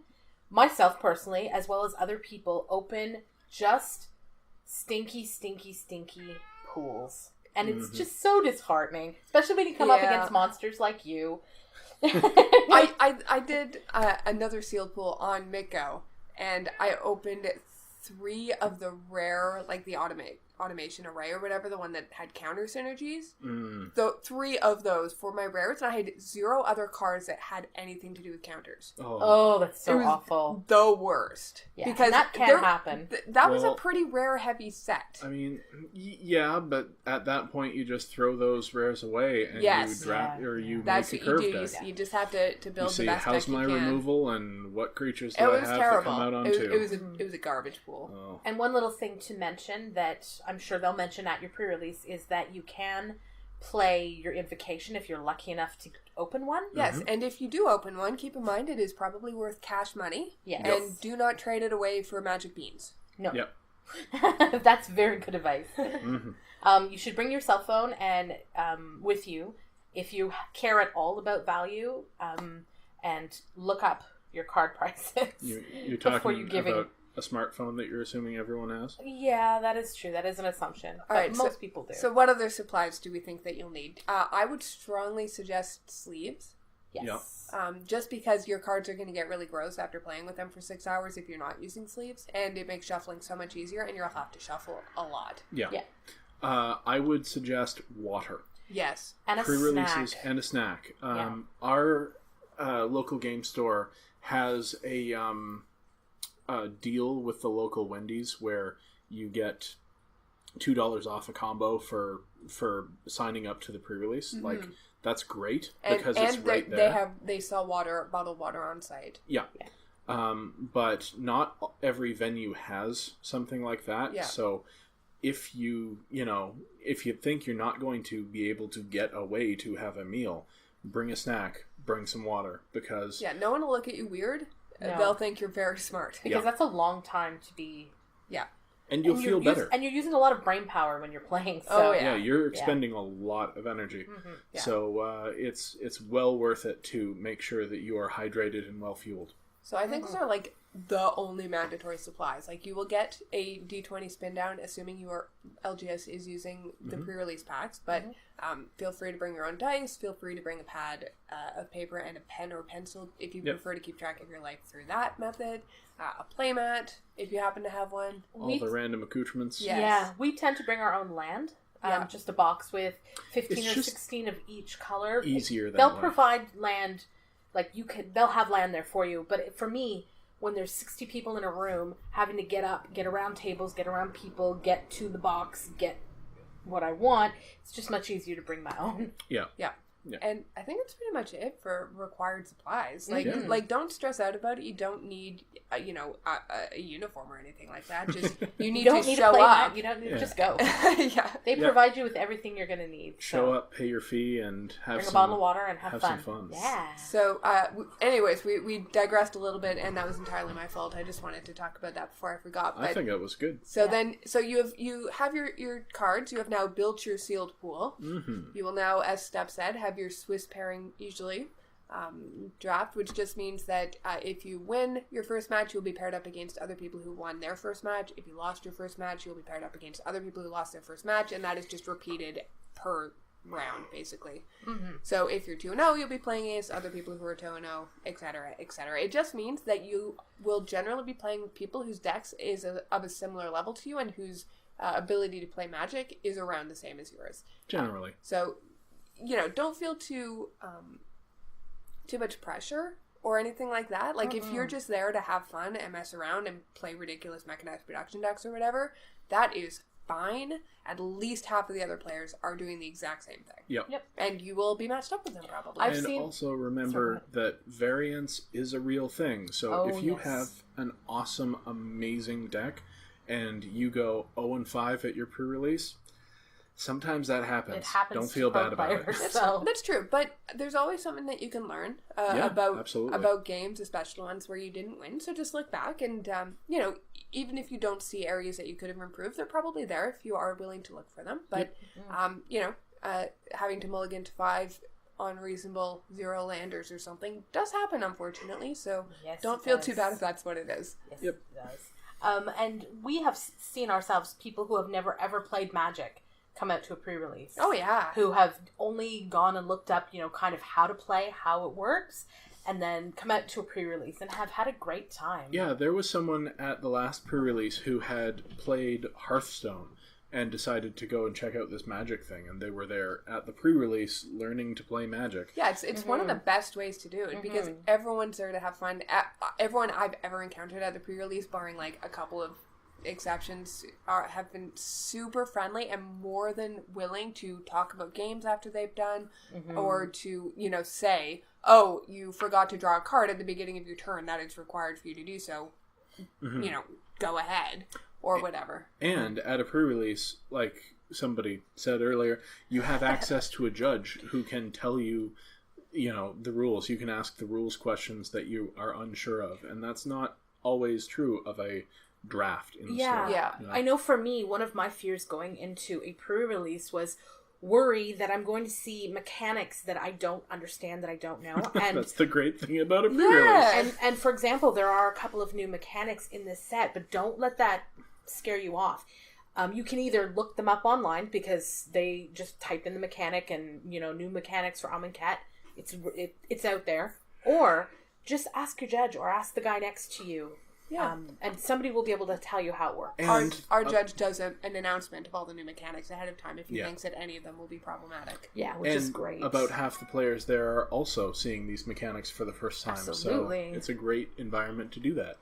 Speaker 2: myself personally, as well as other people, open just stinky pools. And it's just so disheartening, especially when you come up against monsters like you.
Speaker 3: I did another sealed pool on Miko, and I opened 3 of the rare, like the automation array or whatever, the one that had counter synergies. So 3 of those for my rares, and I had 0 other cards that had anything to do with counters.
Speaker 2: Oh, that's so awful.
Speaker 3: The worst.
Speaker 2: Yeah,
Speaker 3: because
Speaker 2: that can't happen.
Speaker 3: That was a pretty rare heavy set.
Speaker 1: I mean, yeah, but at that point you just throw those rares away and you draft or you make a curve deck.
Speaker 3: You just have to build the best deck
Speaker 1: how's my removal and what creatures do I have to come out onto?
Speaker 3: It was a garbage pool.
Speaker 1: Oh.
Speaker 2: And one little thing to mention that I'm sure they'll mention at your pre-release is that you can play your invocation if you're lucky enough to open one.
Speaker 3: Yes, and if you do open one, keep in mind it is probably worth cash money.
Speaker 2: Yes.
Speaker 3: And do not trade it away for magic beans.
Speaker 2: No.
Speaker 1: Yep.
Speaker 2: That's very good advice. You should bring your cell phone and with you if you care at all about value, and look up your card prices.
Speaker 1: You're talking about a smartphone that you're assuming everyone has?
Speaker 2: Yeah, that is true. That is an assumption. But
Speaker 3: Alright,
Speaker 2: most people do.
Speaker 3: So what other supplies do we think that you'll need? I would strongly suggest sleeves.
Speaker 2: Yes.
Speaker 1: Yep.
Speaker 3: Just because your cards are going to get really gross after playing with them for 6 hours if you're not using sleeves, and it makes shuffling so much easier, and you'll have to shuffle a lot.
Speaker 1: Yeah. I would suggest water.
Speaker 3: Yes.
Speaker 2: And a
Speaker 1: Pre-releases
Speaker 2: snack.
Speaker 1: And a snack. Our local game store has a deal with the local Wendy's where you get $2 off a combo for signing up to the pre-release.
Speaker 3: Mm-hmm.
Speaker 1: Like, that's great because it's right
Speaker 3: there.
Speaker 1: there.
Speaker 3: They sell bottled water on site.
Speaker 1: Yeah. But not every venue has something like that.
Speaker 3: Yeah.
Speaker 1: So if you think you're not going to be able to get away to have a meal, bring a snack, bring some water, because
Speaker 3: no one will look at you weird.
Speaker 2: No.
Speaker 3: They'll think you're very smart.
Speaker 2: Because that's a long time to be...
Speaker 3: Yeah.
Speaker 1: And you'll feel better.
Speaker 2: And you're using a lot of brain power when you're playing. So.
Speaker 1: You're expending a lot of energy.
Speaker 2: Mm-hmm.
Speaker 3: Yeah.
Speaker 1: So it's well worth it to make sure that you are hydrated and well fueled.
Speaker 3: So I think those are like the only mandatory supplies. Like you will get a D20 spin down, assuming your LGS is using the pre-release packs. But feel free to bring your own dice. Feel free to bring a pad of paper and a pen or pencil if you prefer to keep track of your life through that method. A playmat if you happen to have one.
Speaker 1: All the random accoutrements.
Speaker 3: Yes.
Speaker 2: Yeah, we tend to bring our own land. Just a box with 15 or 16 of each color.
Speaker 1: Easier that
Speaker 2: They'll
Speaker 1: way.
Speaker 2: provide land. Like they'll have land there for you. But for me, when there's 60 people in a room, having to get up, get around tables, get around people, get to the box, get what I want, it's just much easier to bring my own.
Speaker 1: Yeah.
Speaker 3: And I think that's pretty much it for required supplies. Like don't stress out about it. You don't need a uniform or anything like that. Just you need to show up.
Speaker 2: You don't need to just go. They
Speaker 3: Yeah.
Speaker 2: provide you with everything you're going to need.
Speaker 1: Show up, pay your fee, and
Speaker 2: bring a bottle of water and have
Speaker 1: some fun.
Speaker 2: Yeah.
Speaker 3: So, anyways, we digressed a little bit, and that was entirely my fault. I just wanted to talk about that before I forgot. But,
Speaker 1: I think that was good.
Speaker 3: So you have your cards. You have now built your sealed pool.
Speaker 1: Mm-hmm.
Speaker 3: You will now, as Steph said, have your Swiss pairing usually draft, which just means that if you win your first match, you'll be paired up against other people who won their first match. If you lost your first match, you'll be paired up against other people who lost their first match, and that is just repeated per round, basically. Mm-hmm. So if you're 2-0, you'll be playing against other people who are 2-0, etc., etc. It just means that you will generally be playing with people whose decks is of a similar level to you and whose ability to play Magic is around the same as yours.
Speaker 1: Generally.
Speaker 3: So, don't feel too much pressure or anything like that. Like, if you're just there to have fun and mess around and play ridiculous mechanized production decks or whatever, that is fine. At least half of the other players are doing the exact same thing.
Speaker 1: Yep.
Speaker 3: And you will be matched up with them probably.
Speaker 1: Also remember that variance is a real thing. So if you have an awesome, amazing deck and you go 0-5 at your pre-release, sometimes that happens.
Speaker 2: It happens.
Speaker 1: Don't feel bad about it.
Speaker 3: That's true, but there's always something that you can learn about games, especially ones where you didn't win. So just look back and, even if you don't see areas that you could have improved, they're probably there if you are willing to look for them. But, having to mulligan to 5 unreasonable 0 landers or something does happen, unfortunately. So don't feel too bad if that's what it is.
Speaker 2: Yes, it does. And we have seen ourselves, people who have never ever played Magic, come out to a pre-release.
Speaker 3: Oh, yeah.
Speaker 2: Who have only gone and looked up, kind of how to play, how it works. and then come out to a pre-release and have had a great time.
Speaker 1: Yeah, there was someone at the last pre-release who had played Hearthstone and decided to go and check out this Magic thing, and they were there at the pre-release learning to play Magic.
Speaker 3: Yeah, it's one of the best ways to do it, because everyone's there to have fun. Everyone I've ever encountered at the pre-release, barring like a couple of exceptions, have been super friendly and more than willing to talk about games after they've done, or to, say, oh, you forgot to draw a card at the beginning of your turn, that it's required for you to do so, go ahead. Or whatever. And
Speaker 1: at a pre-release, like somebody said earlier, you have access to a judge who can tell you, the rules. You can ask the rules questions that you are unsure of. And that's not always true of a draft in the store.
Speaker 2: Yeah. I know for me, one of my fears going into a pre-release was worry that I'm going to see mechanics that I don't understand, that I don't know. And
Speaker 1: that's the great thing about a pre-release.
Speaker 2: And for example, there are a couple of new mechanics in this set, but don't let that scare you off. You can either look them up online, because they just type in the mechanic and, new mechanics for Amonkhet. It's out there. Or just ask your judge or ask the guy next to you. Yeah. And somebody will be able to tell you how it works.
Speaker 3: And our judge does an announcement of all the new mechanics ahead of time if he thinks that any of them will be problematic.
Speaker 2: Yeah, which is great.
Speaker 1: About half the players there are also seeing these mechanics for the first time.
Speaker 2: Absolutely.
Speaker 1: So it's a great environment to do that.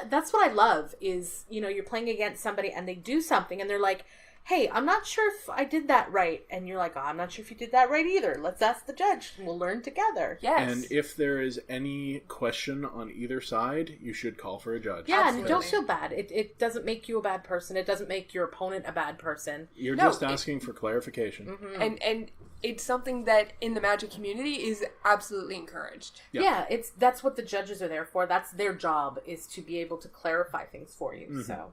Speaker 2: That's what I love is, you're playing against somebody and they do something and they're like, hey, I'm not sure if I did that right. And you're like, oh, I'm not sure if you did that right either. Let's ask the judge and we'll learn together.
Speaker 3: Yes.
Speaker 1: And if there is any question on either side, you should call for a judge.
Speaker 2: Yeah, absolutely. And don't feel bad. It doesn't make you a bad person. It doesn't make your opponent a bad person.
Speaker 1: You're just asking for clarification.
Speaker 3: And it's something that in the Magic community is absolutely encouraged.
Speaker 2: Yeah, that's what the judges are there for. That's their job, is to be able to clarify things for you. So.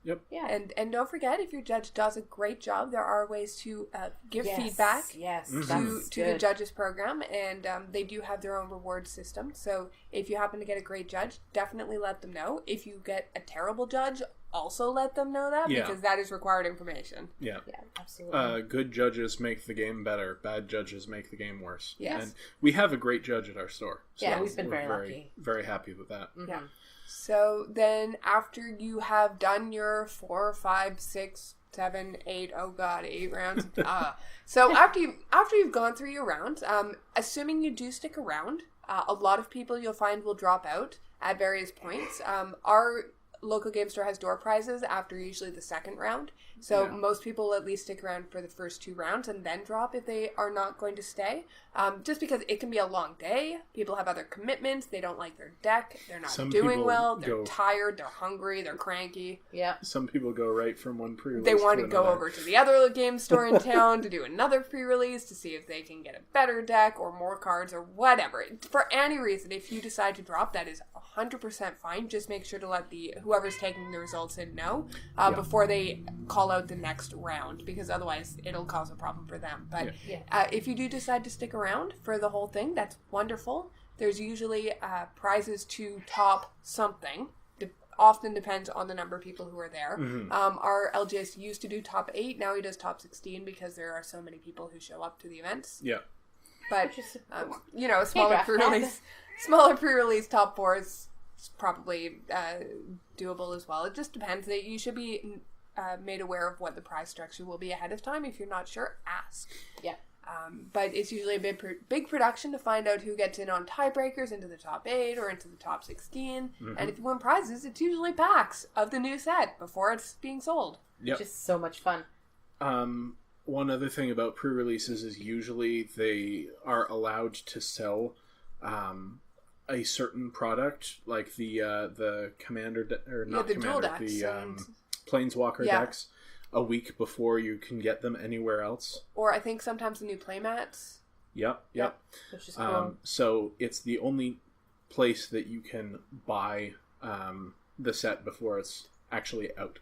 Speaker 1: Yep.
Speaker 3: Yeah, and don't forget, if your judge does a great job, there are ways to give feedback to the judges program, and they do have their own reward system. So if you happen to get a great judge, definitely let them know. If you get a terrible judge, also let them know that, because that is required information.
Speaker 1: Yeah,
Speaker 2: absolutely.
Speaker 1: Good judges make the game better. Bad judges make the game worse.
Speaker 3: Yes.
Speaker 1: And we have a great judge at our store. So
Speaker 2: we've been very lucky.
Speaker 1: Very happy with that.
Speaker 3: Yeah. So then after you have done your 4, 5, 6, 7, 8, oh god, 8 rounds. So after you've gone through your rounds, assuming you do stick around, a lot of people you'll find will drop out at various points. Our local game store has door prizes after usually the second round. So most people will at least stick around for the first 2 rounds and then drop if they are not going to stay. Just because it can be a long day. People have other commitments. They don't like their deck. They're not doing well. They're tired. They're hungry. They're cranky.
Speaker 2: Yeah.
Speaker 1: Some people go right from one pre-release.
Speaker 3: They want to go over to the other game store in town to do another pre-release to see if they can get a better deck or more cards or whatever. For any reason, if you decide to drop, that is 100% fine. Just make sure to let whoever's taking the results in know before they call out the next round, because otherwise it'll cause a problem for them. But if you do decide to stick around for the whole thing, that's wonderful. There's usually prizes to top something. Often depends on the number of people who are there. Our LGS used to do top 8. Now he does top 16 because there are so many people who show up to the events.
Speaker 1: Yeah.
Speaker 3: But, smaller pre-release top 4 is probably doable as well. It just depends. You should be made aware of what the prize structure will be ahead of time. If you're not sure, ask.
Speaker 2: Yeah.
Speaker 3: But it's usually a big production to find out who gets in on tiebreakers into the top 8 or into the top 16. And if you win prizes, it's usually packs of the new set before it's being sold.
Speaker 1: Yep.
Speaker 2: Which is so much fun.
Speaker 1: One other thing about pre-releases is usually they are allowed to sell a certain product, like the commander
Speaker 3: dual decks,
Speaker 1: the planeswalker decks, a week before you can get them anywhere else.
Speaker 3: Or I think sometimes the new playmats.
Speaker 1: Yep.
Speaker 2: Which is cool.
Speaker 1: So it's the only place that you can buy the set before it's actually out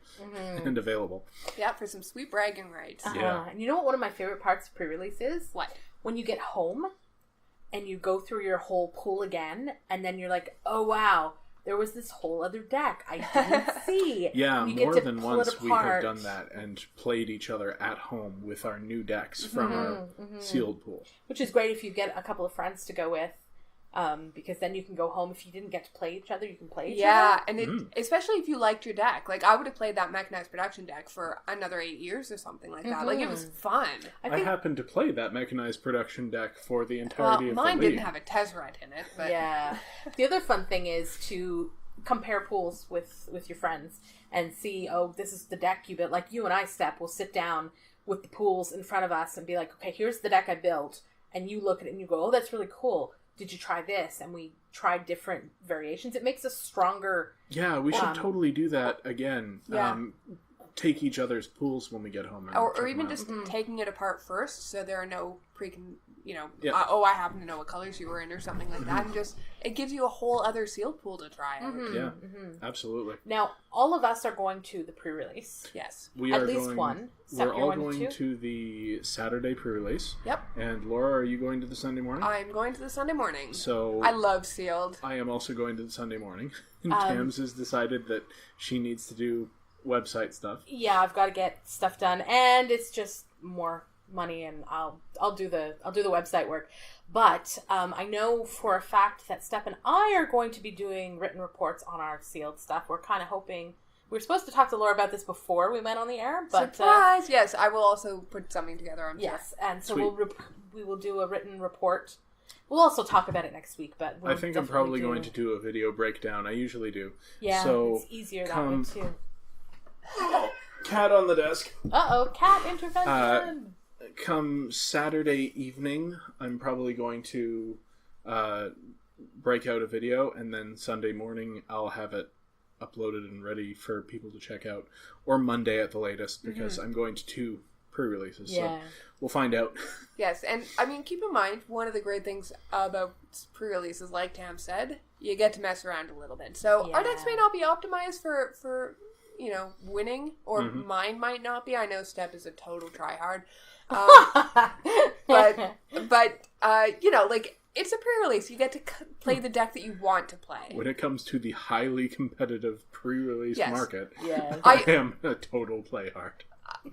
Speaker 1: and available.
Speaker 3: Yeah, for some sweet bragging rights.
Speaker 1: Yeah.
Speaker 2: And you know what one of my favorite parts of pre-release is?
Speaker 3: What?
Speaker 2: When you get home and you go through your whole pool again, and then you're like, oh wow, there was this whole other deck I didn't see.
Speaker 1: Yeah, more than once we have done that and played each other at home with our new decks from our sealed pool.
Speaker 2: Which is great if you get a couple of friends to go with. Because then you can go home. If you didn't get to play each other, you can play each other.
Speaker 3: Yeah, and especially if you liked your deck. Like, I would have played that mechanized production deck for another 8 years or something like that. Like, it was fun.
Speaker 1: I happened to play that mechanized production deck for the entirety of the league.
Speaker 3: Mine didn't have a Tezzeret in it, but...
Speaker 2: Yeah. The other fun thing is to compare pools with your friends and see, oh, this is the deck you built. Like, you and I, Step, will sit down with the pools in front of us and be like, okay, here's the deck I built. And you look at it and you go, oh, that's really cool. Did you try this? And we tried different variations. It makes us stronger.
Speaker 1: Yeah, we should totally do that again.
Speaker 3: Yeah.
Speaker 1: Take each other's pools when we get home.
Speaker 3: Or even just taking it apart first, so there are no I happen to know what colors you were in or something like that. And just, it gives you a whole other sealed pool to try out.
Speaker 1: Yeah, absolutely.
Speaker 2: Now, all of us are going to the pre-release.
Speaker 3: Yes.
Speaker 2: At least one.
Speaker 1: We're all going to the Saturday pre-release.
Speaker 3: Yep.
Speaker 1: And Laura, are you going to the Sunday morning?
Speaker 3: I'm going to the Sunday morning.
Speaker 1: So
Speaker 3: I love sealed.
Speaker 1: I am also going to the Sunday morning. And Tams has decided that she needs to do website stuff.
Speaker 2: Yeah, I've got to get stuff done, and it's just more money, and I'll do the website work. But I know for a fact that Steph and I are going to be doing written reports on our sealed stuff. We're kind of hoping. We were supposed to talk to Laura about this before we went on the air, but
Speaker 3: surprise! Yes, I will also put something together. I'm
Speaker 2: yes,
Speaker 3: sure.
Speaker 2: And so we will do a written report. We'll also talk about it next week, but
Speaker 1: I think I'm probably going to do a video breakdown. I usually do.
Speaker 2: Yeah,
Speaker 1: so
Speaker 2: it's easier that way too.
Speaker 1: Cat on the desk.
Speaker 2: Uh-oh, cat intervention.
Speaker 1: Come Saturday evening, I'm probably going to break out a video, and then Sunday morning I'll have it uploaded and ready for people to check out, or Monday at the latest, because I'm going to 2 pre-releases, so we'll find out.
Speaker 3: Yes, and I mean, keep in mind, one of the great things about pre-releases, like Tam said, you get to mess around a little bit. So our decks may not be optimized for winning, or mine might not be. I know Step is a total tryhard. But it's a pre-release. You get to play the deck that you want to play.
Speaker 1: When it comes to the highly competitive pre-release market, I am a total playhard.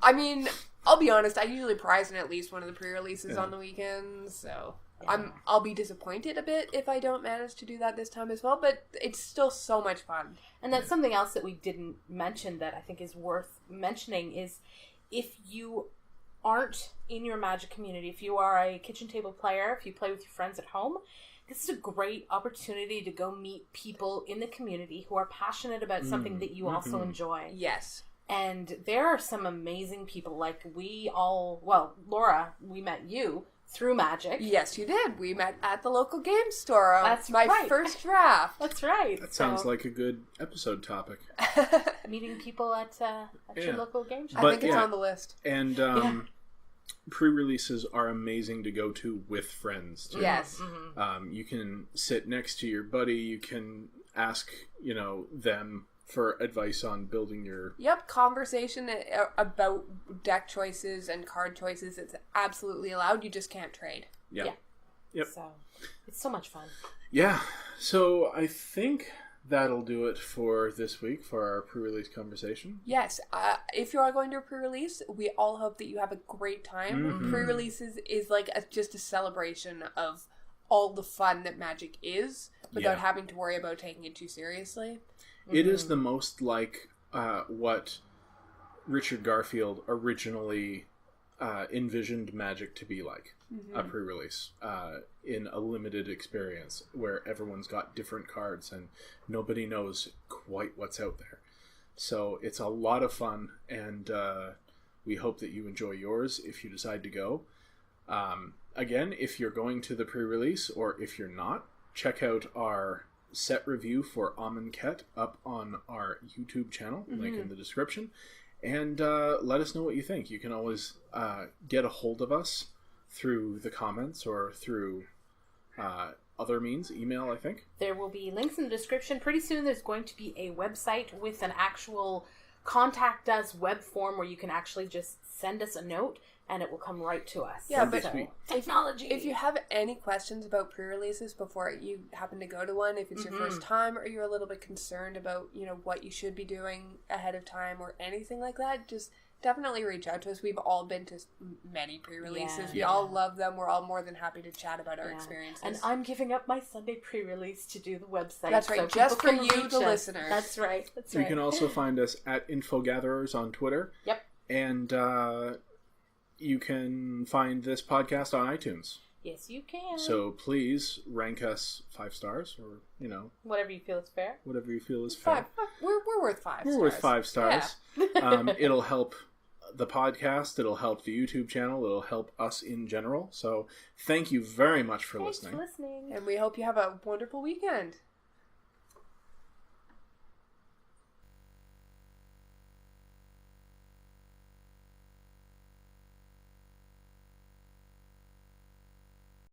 Speaker 3: I mean, I'll be honest, I usually prize in at least one of the pre-releases on the weekends, so I'll be disappointed a bit if I don't manage to do that this time as well, but it's still so much fun.
Speaker 2: And that's something else that we didn't mention that I think is worth mentioning is if you aren't in your Magic community, if you are a kitchen table player, if you play with your friends at home, this is a great opportunity to go meet people in the community who are passionate about something that you also enjoy.
Speaker 3: Yes.
Speaker 2: And there are some amazing people. Like Laura, we met you through Magic.
Speaker 3: Yes, you did. We met at the local game store.
Speaker 2: That's
Speaker 3: my first draft.
Speaker 2: That's right.
Speaker 1: That sounds like a good episode topic.
Speaker 2: Meeting people at your local game shop.
Speaker 3: I think it's on the list.
Speaker 1: And pre-releases are amazing to go to with friends too.
Speaker 3: Yes.
Speaker 1: You can sit next to your buddy. You can ask, them for advice on building your...
Speaker 3: Yep, conversation about deck choices and card choices. It's absolutely allowed. You just can't trade.
Speaker 1: Yeah. Yep.
Speaker 2: So, it's so much fun.
Speaker 1: Yeah. So, I think that'll do it for this week for our pre-release conversation.
Speaker 3: Yes. If you are going to a pre-release, we all hope that you have a great time. Pre-releases is like just a celebration of all the fun that Magic is without having to worry about taking it too seriously.
Speaker 1: It is the most like what Richard Garfield originally envisioned Magic to be like, a pre-release in a limited experience where everyone's got different cards and nobody knows quite what's out there. So it's a lot of fun, and we hope that you enjoy yours if you decide to go. Again, if you're going to the pre-release or if you're not, check out our set review for Amonkhet up on our YouTube channel, link in the description, and let us know what you think. You can always get a hold of us through the comments or through other means, email, I think.
Speaker 2: There will be links in the description. Pretty soon there's going to be a website with an actual contact us web form where you can actually just send us a note and it will come right to us.
Speaker 3: Yeah, but
Speaker 2: technology.
Speaker 3: If you have any questions about pre-releases before you happen to go to one, if it's your first time or you're a little bit concerned about, what you should be doing ahead of time or anything like that, just definitely reach out to us. We've all been to many pre-releases.
Speaker 2: Yeah.
Speaker 3: We all love them. We're all more than happy to chat about our experiences.
Speaker 2: And I'm giving up my Sunday pre-release to do the website.
Speaker 3: That's right,
Speaker 2: so
Speaker 3: just for
Speaker 2: you,
Speaker 3: the listeners.
Speaker 2: That's right.
Speaker 1: You can also find us at Infogatherers on Twitter.
Speaker 2: Yep.
Speaker 1: And you can find this podcast on iTunes.
Speaker 2: Yes, you can.
Speaker 1: So please rank us 5 stars, or
Speaker 2: whatever you feel is fair.
Speaker 1: Whatever you feel is fair.
Speaker 3: We're worth 5 stars.
Speaker 1: We're worth 5 stars.
Speaker 2: Yeah.
Speaker 1: It'll help the podcast. It'll help the YouTube channel. It'll help us in general. So thank you very much for listening.
Speaker 2: Thanks for listening.
Speaker 3: And we hope you have a wonderful weekend.